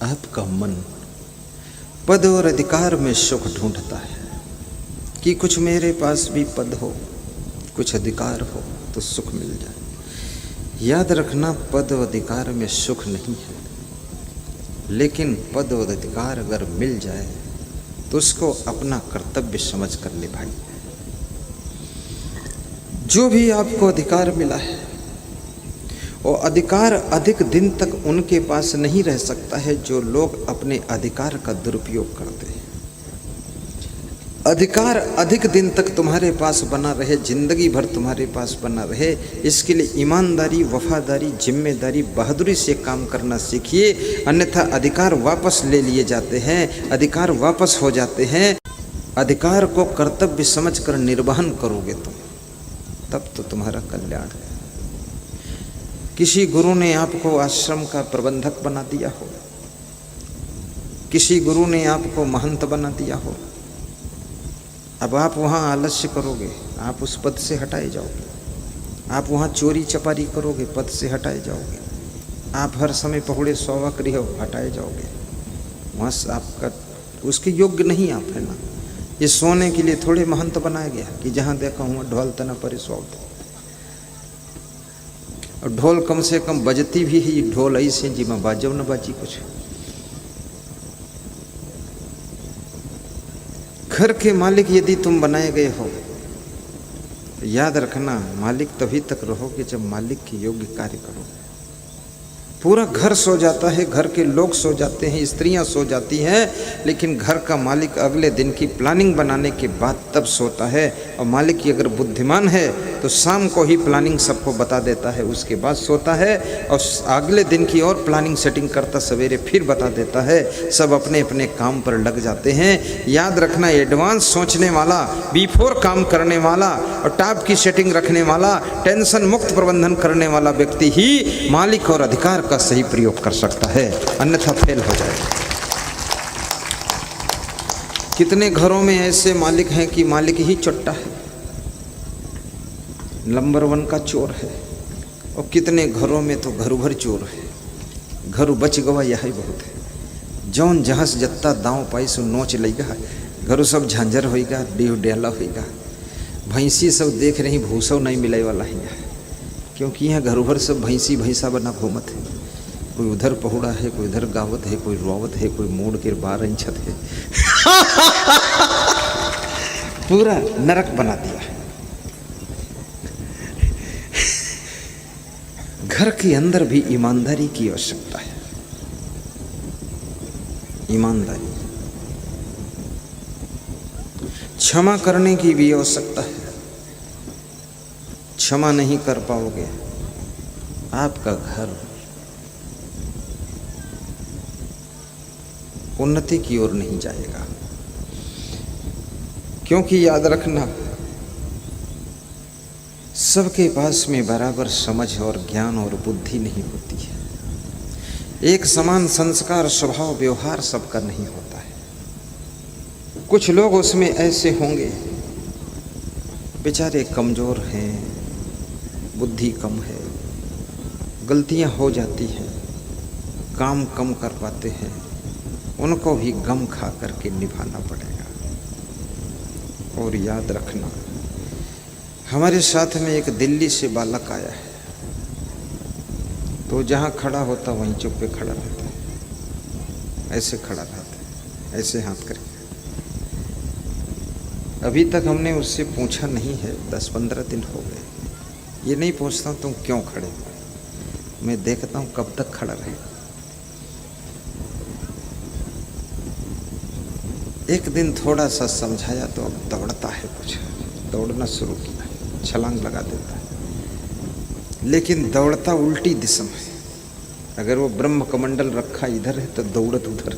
[SPEAKER 1] आपका मन पद और अधिकार में सुख ढूंढता है कि कुछ मेरे पास भी पद हो, कुछ अधिकार हो तो सुख मिल जाए। याद रखना, पद और अधिकार में सुख नहीं है, लेकिन पद और अधिकार अगर मिल जाए तो उसको अपना कर्तव्य समझ कर निभाइए। जो भी आपको अधिकार मिला है वो अधिकार अधिक दिन तक उनके पास नहीं रह सकता है जो लोग अपने अधिकार का दुरुपयोग करते हैं। अधिकार अधिक दिन तक तुम्हारे पास बना रहे, जिंदगी भर तुम्हारे पास बना रहे, इसके लिए ईमानदारी, वफादारी, जिम्मेदारी, बहादुरी से काम करना सीखिए। अन्यथा अधिकार वापस ले लिए जाते हैं, अधिकार वापस हो जाते हैं। अधिकार को कर्तव्य समझकर निर्वहन करोगे तुम, तब तो तुम्हारा कल्याण है। किसी गुरु ने आपको आश्रम का प्रबंधक बना दिया हो, किसी गुरु ने आपको महंत बना दिया हो, अब आप वहाँ आलस्य करोगे, आप उस पद से हटाए जाओगे। आप वहाँ चोरी चपारी करोगे, पद से हटाए जाओगे। आप हर समय पहुड़े सौवा करिए, हटाए जाओगे। वहाँ आपका उसके योग्य नहीं आप, है ना। ये सोने के लिए थोड़े महंत बनाया गया कि जहाँ देखा हुआ ढोल तना पर सौत, और ढोल कम से कम बजती भी है। ढोल ऐसे जी में बाजव न बाजी कुछ। घर के मालिक यदि तुम बनाए गए हो तो याद रखना, मालिक तभी तक रहोगे जब मालिक के योग्य कार्य करो। पूरा घर सो जाता है, घर के लोग सो जाते हैं, स्त्रियां सो जाती हैं, लेकिन घर का मालिक अगले दिन की प्लानिंग बनाने के बाद तब सोता है। और मालिक की अगर बुद्धिमान है तो शाम को ही प्लानिंग सबको बता देता है, उसके बाद सोता है और अगले दिन की और प्लानिंग सेटिंग करता सवेरे फिर बता देता है। सब अपने अपने काम पर लग जाते हैं। याद रखना, एडवांस सोचने वाला, बिफोर काम करने वाला और टॉप की सेटिंग रखने वाला, टेंशन मुक्त प्रबंधन करने वाला व्यक्ति ही मालिक और अधिकार का सही प्रयोग कर सकता है, अन्यथा फेल हो जाएगा। कितने घरों में ऐसे मालिक हैं कि मालिक ही चट्टा है, नंबर 1 का चोर है, और कितने घरों में तो घरू भर चोर है। घरू बच गवा यही बहुत है। जौन जहास जत्ता दांव पाई सो नोच लेगा, घरू सब झांझर होएगा, डीव डेला होएगा। भैंसी सब देख रही, भूसव नहीं मिले वाला है, क्योंकि यहाँ घरू भर सब भैंसी भैंसा बना घूमत है। कोई उधर पहुड़ा है, कोई उधर गावत है, कोई रोवत है, कोई मोड़ के 12 इंचत है। पूरा नरक बना दिया है। घर के अंदर भी ईमानदारी की आवश्यकता है। ईमानदारी, क्षमा करने की भी आवश्यकता है। क्षमा नहीं कर पाओगे, आपका घर उन्नति की ओर नहीं जाएगा। क्योंकि याद रखना, सबके पास में बराबर समझ और ज्ञान और बुद्धि नहीं होती है। एक समान संस्कार, स्वभाव, व्यवहार सबका नहीं होता है। कुछ लोग उसमें ऐसे होंगे बेचारे कमजोर हैं, बुद्धि कम है, गलतियां हो जाती हैं, काम कम कर पाते हैं, उनको भी गम खा करके निभाना पड़ेगा। और याद रखना, हमारे साथ में एक दिल्ली से बालक आया है, तो जहाँ खड़ा होता वहीं चुप पे खड़ा रहता है, ऐसे खड़ा रहता है, ऐसे हाथ करके। अभी तक हमने उससे पूछा नहीं है, 10-15 दिन हो गए। ये नहीं पूछता हूँ तुम क्यों खड़े हो, मैं देखता हूँ कब तक खड़ा रहेगा। एक दिन थोड़ा सा समझाया तो अब दौड़ता है, कुछ दौड़ना शुरू किया, छलांग लगा देता है, लेकिन दौड़ता उल्टी दिशा में। अगर वो ब्रह्म कमंडल रखा इधर है तो दौड़त उधर।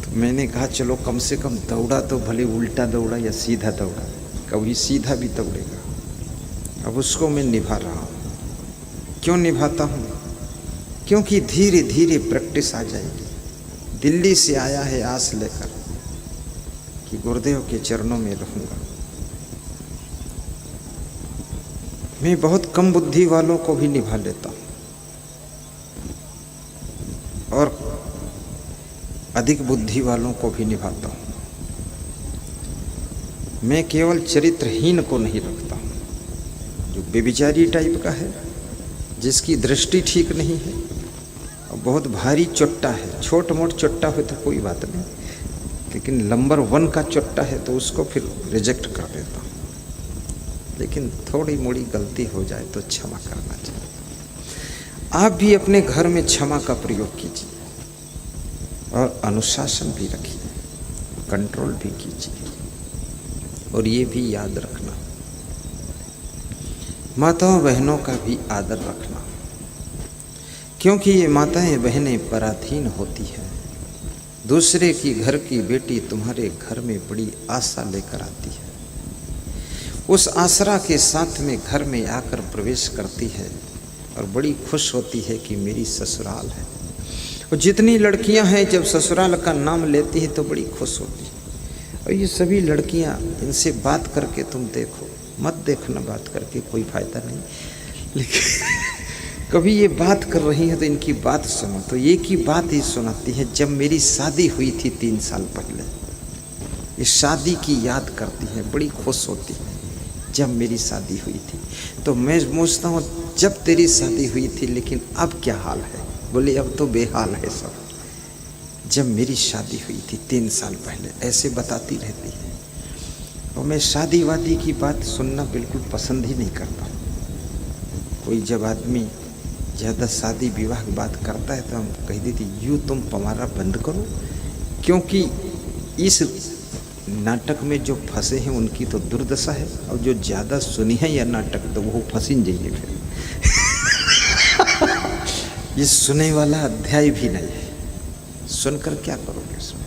[SPEAKER 1] तो मैंने कहा चलो कम से कम दौड़ा तो भले उल्टा दौड़ा या सीधा दौड़ा, कभी सीधा भी दौड़ेगा। अब उसको मैं निभा रहा हूँ। क्यों निभाता हूँ? क्योंकि धीरे धीरे प्रैक्टिस आ जाएगी। दिल्ली से आया है आस लेकर कि गुरुदेव के चरणों में रहूँगा। मैं बहुत कम बुद्धि वालों को भी निभा लेता हूँ और अधिक बुद्धि वालों को भी निभाता हूँ। मैं केवल चरित्रहीन को नहीं रखता हूँ, जो बेविचारी टाइप का है, जिसकी दृष्टि ठीक नहीं है और बहुत भारी चोट्टा है, छोट मोट चोट्टा हो तो कोई बात नहीं, लेकिन नंबर 1 का चोट्टा है तो उसको फिर रिजेक्ट कर देता हूँ। लेकिन थोड़ी मोड़ी गलती हो जाए तो क्षमा करना चाहिए। आप भी अपने घर में क्षमा का प्रयोग कीजिए और अनुशासन भी रखिए, कंट्रोल भी कीजिए। और ये भी याद रखना, माताओं बहनों का भी आदर रखना, क्योंकि ये माताएं बहनें पराधीन होती हैं। दूसरे की घर की बेटी तुम्हारे घर में बड़ी आशा लेकर आती है, उस आसरा के साथ में घर में आकर प्रवेश करती है और बड़ी खुश होती है कि मेरी ससुराल है। और जितनी लड़कियां हैं जब ससुराल का नाम लेती है तो बड़ी खुश होती है। और ये सभी लड़कियां, इनसे बात करके तुम देखो, मत देखना बात करके कोई फायदा नहीं, लेकिन कभी ये बात कर रही है तो इनकी बात सुनो तो एक ही बात ही सुनाती है। जब मेरी शादी हुई थी 3 साल पहले, इस शादी की याद करती है, बड़ी खुश होती है। जब मेरी शादी हुई थी तो मैं पूछता हूँ जब तेरी शादी हुई थी लेकिन अब क्या हाल है? बोले अब तो बेहाल है सब। जब मेरी शादी हुई थी 3 साल पहले, ऐसे बताती रहती है। और मैं शादी वादी की बात सुनना बिल्कुल पसंद ही नहीं करता। कोई जब आदमी ज़्यादा शादी विवाह की बात करता है तो हम कह देती यूँ तुम पमारा बंद करो, क्योंकि इस नाटक में जो फंसे हैं उनकी तो दुर्दशा है, और जो ज़्यादा सुनी है यह नाटक तो वो फंसिन जाइए फिर। ये सुने वाला अध्याय भी नहीं है, सुनकर क्या करोगे इसमें?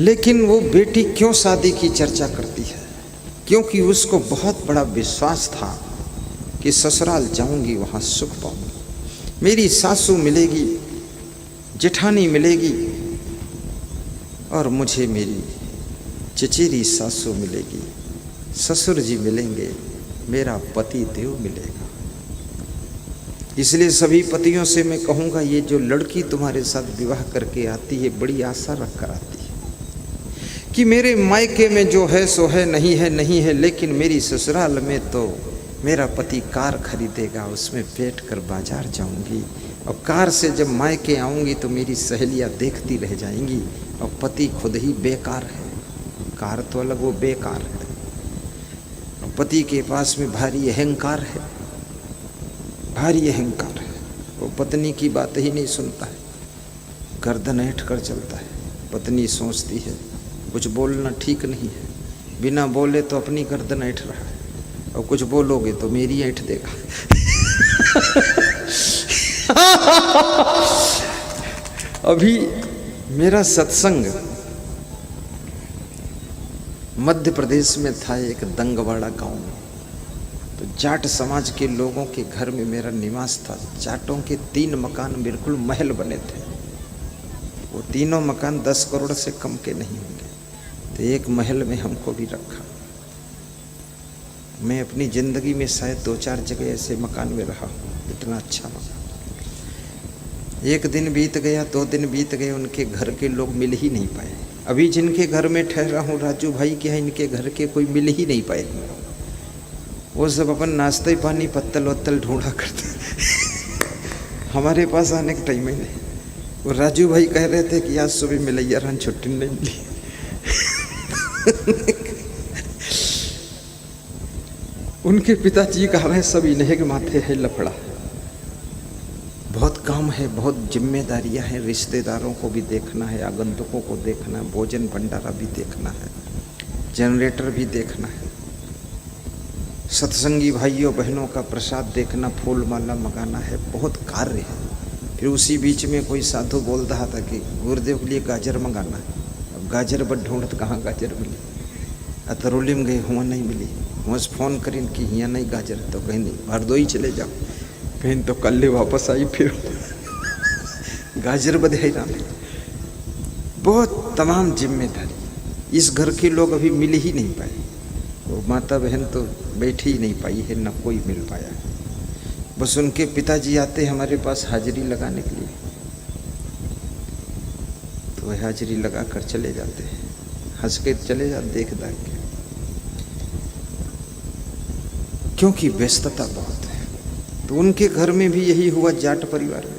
[SPEAKER 1] लेकिन वो बेटी क्यों शादी की चर्चा करती है? क्योंकि उसको बहुत बड़ा विश्वास था कि ससुराल जाऊंगी वहाँ सुख पाऊंगी, मेरी सासू मिलेगी, जेठानी मिलेगी और मुझे मेरी चचेरी सासू मिलेगी, ससुर जी मिलेंगे, मेरा पति देव मिलेगा। इसलिए सभी पतियों से मैं कहूँगा, ये जो लड़की तुम्हारे साथ विवाह करके आती है बड़ी आशा रख कर आती है कि मेरे मायके में जो है सो है, नहीं है नहीं है, लेकिन मेरी ससुराल में तो मेरा पति कार खरीदेगा, उसमें बैठकर बाजार जाऊंगी, और कार से जब मायके आऊंगी तो मेरी सहेलियां देखती रह जाएंगी, और पति खुद ही बेकार है। कार तो अलग, वो बेकार है। और पति के पास में भारी अहंकार है, भारी अहंकार है। वो पत्नी की बात ही नहीं सुनता है, गर्दन ऐंठ कर चलता है। पत्नी सोचती है कुछ बोलना ठीक नहीं है, बिना बोले तो अपनी गर्दन ऐंठ रहा है, और कुछ बोलोगे तो मेरी ऐंठ देगा। अभी मेरा सत्संग मध्य प्रदेश में था, एक दंगवाड़ा गांव में। तो जाट समाज के लोगों के घर में मेरा निवास था। जाटों के 3 मकान बिल्कुल महल बने थे। वो तीनों मकान 10 करोड़ से कम के नहीं होंगे। तो एक महल में हमको भी रखा। मैं अपनी ज़िंदगी में शायद 2-4 जगह ऐसे मकान में रहा हूँ, इतना अच्छा मकान। एक दिन बीत गया, 2 दिन बीत गए, उनके घर के लोग मिल ही नहीं पाए। अभी जिनके घर में ठहरा हूँ राजू भाई के हैं, इनके घर के कोई मिल ही नहीं पाए। वो सब अपन नाश्ते पानी पत्तल वत्तल ढूंढा करते। हमारे पास आने का टाइम ही नहीं। वो राजू भाई कह रहे थे कि आज सुबह मिलैया रहन छुट्टी नहीं मिली। उनके पिताजी कह रहे हैं सब इन्हें के माथे है लफड़ा, बहुत काम है, बहुत जिम्मेदारियां हैं, रिश्तेदारों को भी देखना है, आगंतुकों को देखना है, भोजन भंडारा भी देखना है, जनरेटर भी देखना है, सत्संगी भाइयों बहनों का प्रसाद देखना, फूल माला मंगाना है, बहुत कार्य है। फिर उसी बीच में कोई साधु बोल रहा था कि गुरुदेव के लिए गाजर मंगाना है। अब गाजर बट ढूंढत कहाँ गाजर मिली, अतरौली में गए हुआ नहीं मिली, वहाँ से फ़ोन करें कि यहाँ नहीं गाजर, तो कहीं नहीं हरदोई चले जाओ, कहीं तो कल वापस आई फिर गाजर बधाई राम। बहुत तमाम जिम्मेदारी। इस घर के लोग अभी मिल ही नहीं पाए, वो माता बहन तो बैठ ही नहीं पाई है, न कोई मिल पाया। बस उनके पिताजी आते हमारे पास हाजिरी लगाने के लिए, तो वह हाजिरी लगा कर चले जाते हैं, हंस के चले जाते, देख दाख के। क्योंकि व्यस्तता बहुत है। तो उनके घर में भी यही हुआ, जाट परिवार में।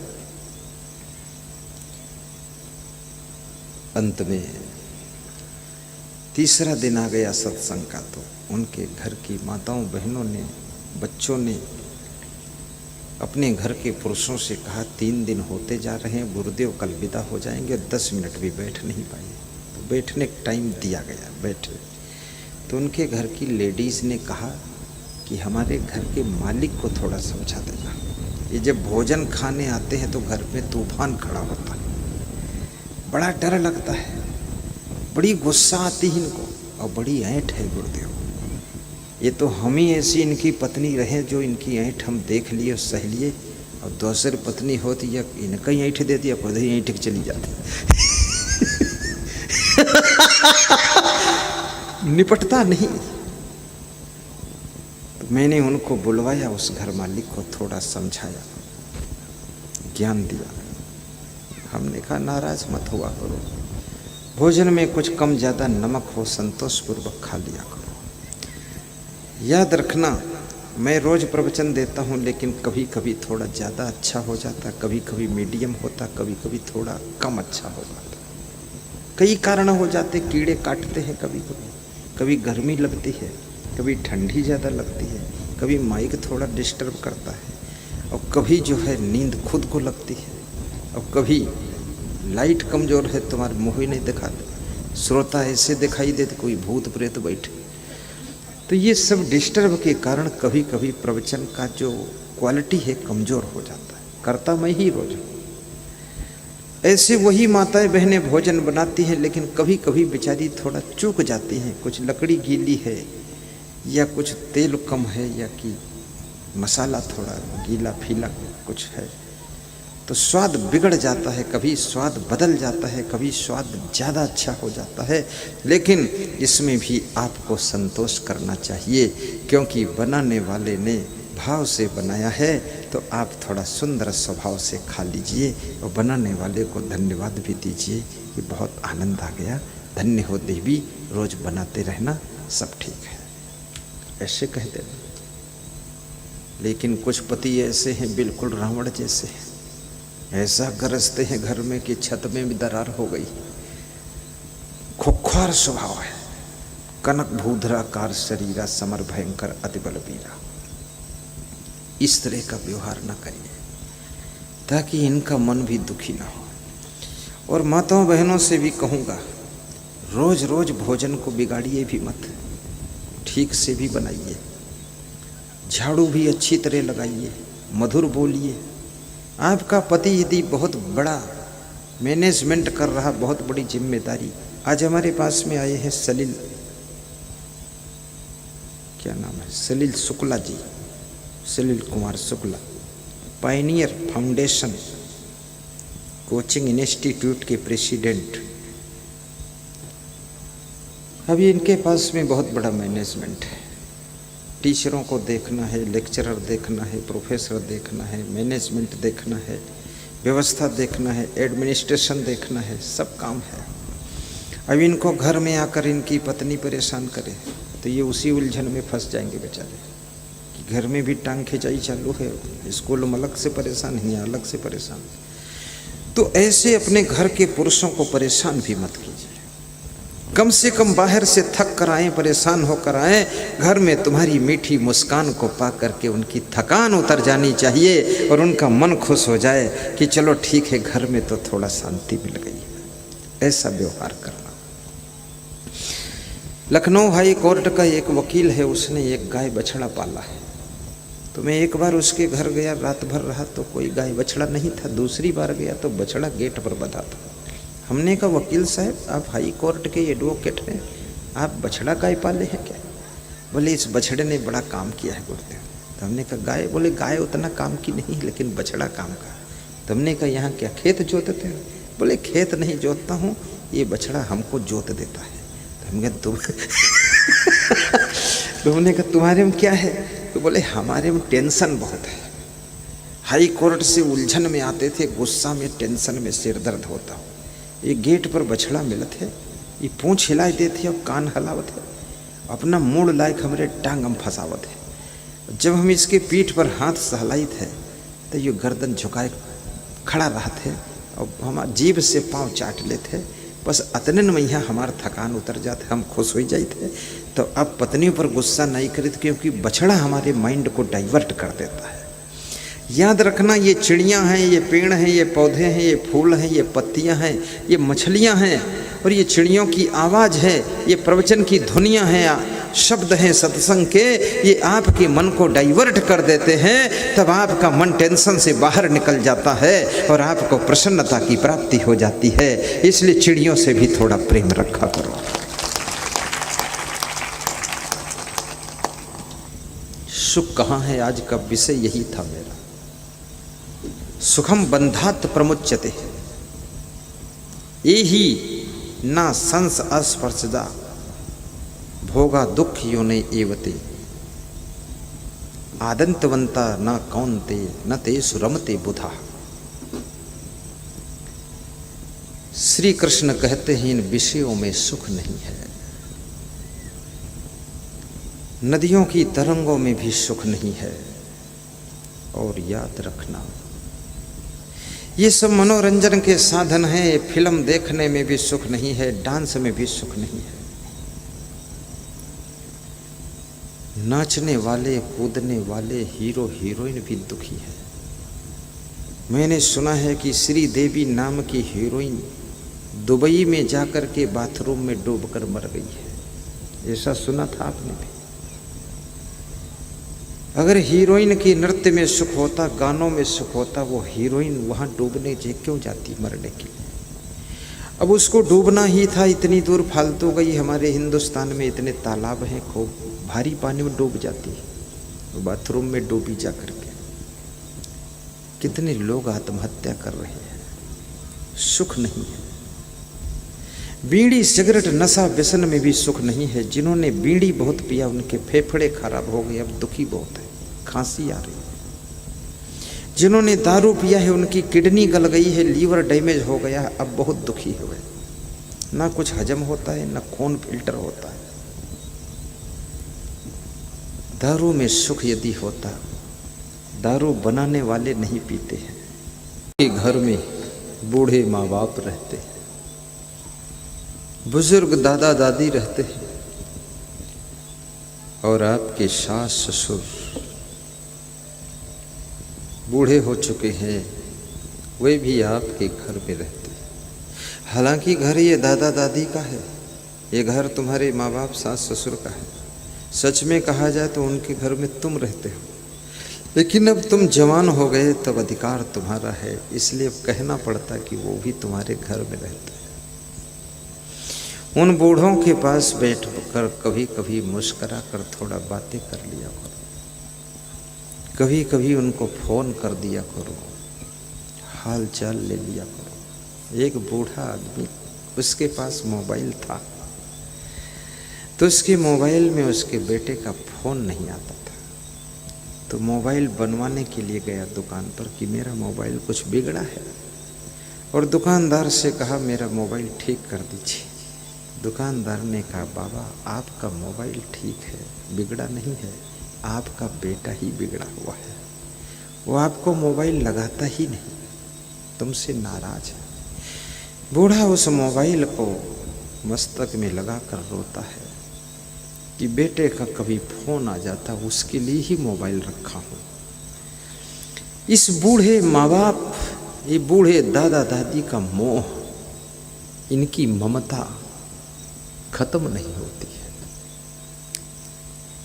[SPEAKER 1] अंत में तीसरा दिन आ गया सत्संग का, तो उनके घर की माताओं बहनों ने, बच्चों ने अपने घर के पुरुषों से कहा 3 दिन होते जा रहे हैं, गुरुदेव कल विदा हो जाएंगे, 10 मिनट भी बैठ नहीं पाए। तो बैठने का टाइम दिया गया, बैठे। तो उनके घर की लेडीज़ ने कहा कि हमारे घर के मालिक को थोड़ा समझा देना, ये जब भोजन खाने आते हैं तो घर में तूफान खड़ा होता है, बड़ा डर लगता है, बड़ी गुस्सा आती है इनको, और बड़ी ऐंठ है गुरुदेव। ये तो हम ही ऐसी इनकी पत्नी रहे जो इनकी ऐंठ हम देख लिए, सह लिए, और दूसरी पत्नी होती या इनका ही ऐंठ देती या खुद ही ऐंठ के चली जाती। निपटता नहीं। तो मैंने उनको बुलवाया, उस घर मालिक को थोड़ा समझाया, ज्ञान दिया। हमने कहा नाराज मत हुआ करो, भोजन में कुछ कम ज़्यादा नमक हो संतोषपूर्वक खा लिया करो। याद रखना, मैं रोज़ प्रवचन देता हूँ, लेकिन कभी कभी थोड़ा ज़्यादा अच्छा हो जाता, कभी कभी मीडियम होता, कभी कभी थोड़ा कम अच्छा हो जाता। कई कारण हो जाते, कीड़े काटते हैं, कभी गर्मी लगती है, कभी ठंडी ज़्यादा लगती है, कभी माइक थोड़ा डिस्टर्ब करता है, और कभी जो है नींद खुद को लगती है, और कभी लाइट कमज़ोर है, तुम्हारे मुँह ही नहीं दिखाते, श्रोता ऐसे दिखाई देते कोई भूत प्रेत बैठे। तो ये सब डिस्टर्ब के कारण कभी कभी प्रवचन का जो क्वालिटी है कमज़ोर हो जाता है। करता मैं ही रोज हूँ। ऐसे वही माताएं बहनें भोजन बनाती हैं, लेकिन कभी कभी बेचारी थोड़ा चूक जाती हैं, कुछ लकड़ी गीली है, या कुछ तेल कम है, या कि मसाला थोड़ा गीला फीला कुछ है, तो स्वाद बिगड़ जाता है, कभी स्वाद बदल जाता है, कभी स्वाद ज़्यादा अच्छा हो जाता है। लेकिन इसमें भी आपको संतोष करना चाहिए, क्योंकि बनाने वाले ने भाव से बनाया है। तो आप थोड़ा सुंदर स्वभाव से खा लीजिए, और बनाने वाले को धन्यवाद भी दीजिए कि बहुत आनंद आ गया, धन्य हो देवी, रोज़ बनाते रहना, सब ठीक है, ऐसे कह देना। लेकिन कुछ पति ऐसे हैं बिल्कुल रावण जैसे हैं, ऐसा गरजते हैं घर में कि छत में भी दरार हो गई। खुख्वार स्वभाव है, कनक भूधराकार शरीरा, समर भयंकर अति बलबीरा। इस तरह का व्यवहार न करिए, ताकि इनका मन भी दुखी ना हो। और माताओं बहनों से भी कहूँगा, रोज रोज भोजन को बिगाड़िए भी मत, ठीक से भी बनाइए, झाड़ू भी अच्छी तरह लगाइए, मधुर बोलिए। आपका पति यदि बहुत बड़ा मैनेजमेंट कर रहा, बहुत बड़ी जिम्मेदारी। आज हमारे पास में आए हैं सलील, क्या नाम है, Salil Shukla ji, Salil Kumar Shukla, pioneer foundation coaching institute के प्रेसिडेंट। अभी इनके पास में बहुत बड़ा मैनेजमेंट है, टीचरों को देखना है, लेक्चरर देखना है, प्रोफेसर देखना है, मैनेजमेंट देखना है, व्यवस्था देखना है, एडमिनिस्ट्रेशन देखना है, सब काम है। अब इनको घर में आकर इनकी पत्नी परेशान करे तो ये उसी उलझन में फंस जाएंगे बेचारे, कि घर में भी टांग खिंचाई चालू है, स्कूल में अलग से परेशान है, अलग से परेशान। तो ऐसे अपने घर के पुरुषों को परेशान भी मत कीजिए, कम से कम बाहर से थक कर आए, परेशान होकर आए, घर में तुम्हारी मीठी मुस्कान को पा करके उनकी थकान उतर जानी चाहिए, और उनका मन खुश हो जाए कि चलो ठीक है, घर में तो थोड़ा शांति मिल गई। ऐसा व्यवहार करना। लखनऊ हाई कोर्ट का एक वकील है, उसने एक गाय बछड़ा पाला है। तो मैं एक बार उसके घर गया, रात भर रहा तो कोई गाय बछड़ा नहीं था। दूसरी बार गया तो बछड़ा गेट पर बंधा था। हमने कहा वकील साहब, आप हाई कोर्ट के एडवोकेट हैं, आप बछड़ा गाय पाले हैं क्या? बोले इस बछड़े ने बड़ा काम किया है गुरुदेव। तो हमने कहा गाय? बोले गाय उतना काम की नहीं, लेकिन बछड़ा काम का। तो हमने कहा यहाँ क्या खेत जोतते हैं? बोले खेत नहीं जोतता हूँ, ये बछड़ा हमको जोत देता है। तो हमने कहा तो हमने कहा तुम्हारे में क्या है? तो बोले हमारे में टेंशन बहुत है, हाई कोर्ट से उलझन में आते थे, गुस्सा में टेंशन में सिर दर्द होता हो। ये गेट पर बछड़ा मिलत है, ये पूँछ हिलाए देते और कान हलावत है, अपना मूड लायक हमारे टांग हम फंसावत है। जब हम इसके पीठ पर हाथ सहलाई थे तो ये गर्दन झुकाए खड़ा रहा थे और हम जीभ से पाँव चाट लेते, बस अतने में यहाँ हमारा थकान उतर जाते, हम खुश हो जाते। तो अब पत्नियों पर गुस्सा नहीं करें क्योंकि बछड़ा हमारे माइंड को डाइवर्ट कर देता है। याद रखना, ये चिड़ियाँ हैं, ये पेड़ हैं, ये पौधे हैं, ये फूल हैं, ये पत्तियाँ हैं, ये मछलियाँ हैं और ये चिड़ियों की आवाज़ है, ये प्रवचन की धुनियाँ हैं, शब्द हैं सत्संग के, ये आपके मन को डाइवर्ट कर देते हैं। तब आपका मन टेंशन से बाहर निकल जाता है और आपको प्रसन्नता की प्राप्ति हो जाती है। इसलिए चिड़ियों से भी थोड़ा प्रेम रखा करो। सुख कहाँ है, आज का विषय यही था मेरा। सुखम बंधात प्रमुच्यते, ये ही ना संस अस्पर्शदा भोगा दुख योने एवते आदंतवंता न कौनते न ते सुरमते बुधा। श्री कृष्ण कहते हैं इन विषयों में सुख नहीं है। नदियों की तरंगों में भी सुख नहीं है। और याद रखना, ये सब मनोरंजन के साधन हैं। फिल्म देखने में भी सुख नहीं है, डांस में भी सुख नहीं है। नाचने वाले कूदने वाले हीरो हीरोइन भी दुखी है। मैंने सुना है कि श्री देवी नाम की हीरोइन दुबई में जाकर के बाथरूम में डूबकर मर गई है। ऐसा सुना था आपने भी? अगर हीरोइन की नृत्य में सुख होता, गानों में सुख होता, वो हीरोइन वहाँ डूबने क्यों जाती मरने के लिए? अब उसको डूबना ही था, इतनी दूर फालतू गई। हमारे हिंदुस्तान में इतने तालाब हैं, खूब भारी पानी में डूब जाती है, तो बाथरूम में डूबी जा करके। कितने लोग आत्महत्या कर रहे हैं, सुख नहीं है। बीड़ी सिगरेट नशा व्यसन में भी सुख नहीं है। जिन्होंने बीड़ी बहुत पिया उनके फेफड़े खराब हो गए, अब दुखी बहुत है, खांसी आ रही है। जिन्होंने दारू पिया है उनकी किडनी गल गई है, लीवर डैमेज हो गया, अब बहुत दुखी हुए। ना कुछ हजम होता है, ना खून फिल्टर होता है। दारू में सुख यदि होता, दारू बनाने वाले नहीं पीते हैं। घर में बूढ़े माँ बाप रहते हैं, बुजुर्ग दादा दादी रहते हैं और आपके सास ससुर बूढ़े हो चुके हैं, वे भी आपके घर में रहते हैं। हालांकि घर ये दादा दादी का है, ये घर तुम्हारे माँ बाप सास ससुर का है। सच में कहा जाए तो उनके घर में तुम रहते हो, लेकिन अब तुम जवान हो गए तब अधिकार तुम्हारा है, इसलिए अब कहना पड़ता कि वो भी तुम्हारे घर में रहते हैं। उन बूढ़ों के पास बैठ कर कभी कभी मुस्करा कर थोड़ा बातें कर लिया करो, कभी कभी उनको फ़ोन कर दिया करो, हाल चाल ले लिया करो। एक बूढ़ा आदमी, उसके पास मोबाइल था, तो उसके मोबाइल में उसके बेटे का फ़ोन नहीं आता था, तो मोबाइल बनवाने के लिए गया दुकान पर कि मेरा मोबाइल कुछ बिगड़ा है, और दुकानदार से कहा मेरा मोबाइल ठीक कर दीजिए। दुकानदार ने कहा बाबा आपका मोबाइल ठीक है, बिगड़ा नहीं है, आपका बेटा ही बिगड़ा हुआ है, वो आपको मोबाइल लगाता ही नहीं, तुमसे नाराज है। बूढ़ा उस मोबाइल को मस्तक में लगा कर रोता है कि बेटे का कभी फ़ोन आ जाता, उसके लिए ही मोबाइल रखा हूँ। इस बूढ़े माँ बाप, ये बूढ़े दादा दादी का मोह, इनकी ममता खत्म नहीं होती है।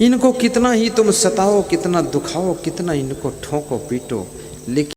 [SPEAKER 1] इनको कितना ही तुम सताओ, कितना दुखाओ, कितना इनको ठोको पीटो, लेकिन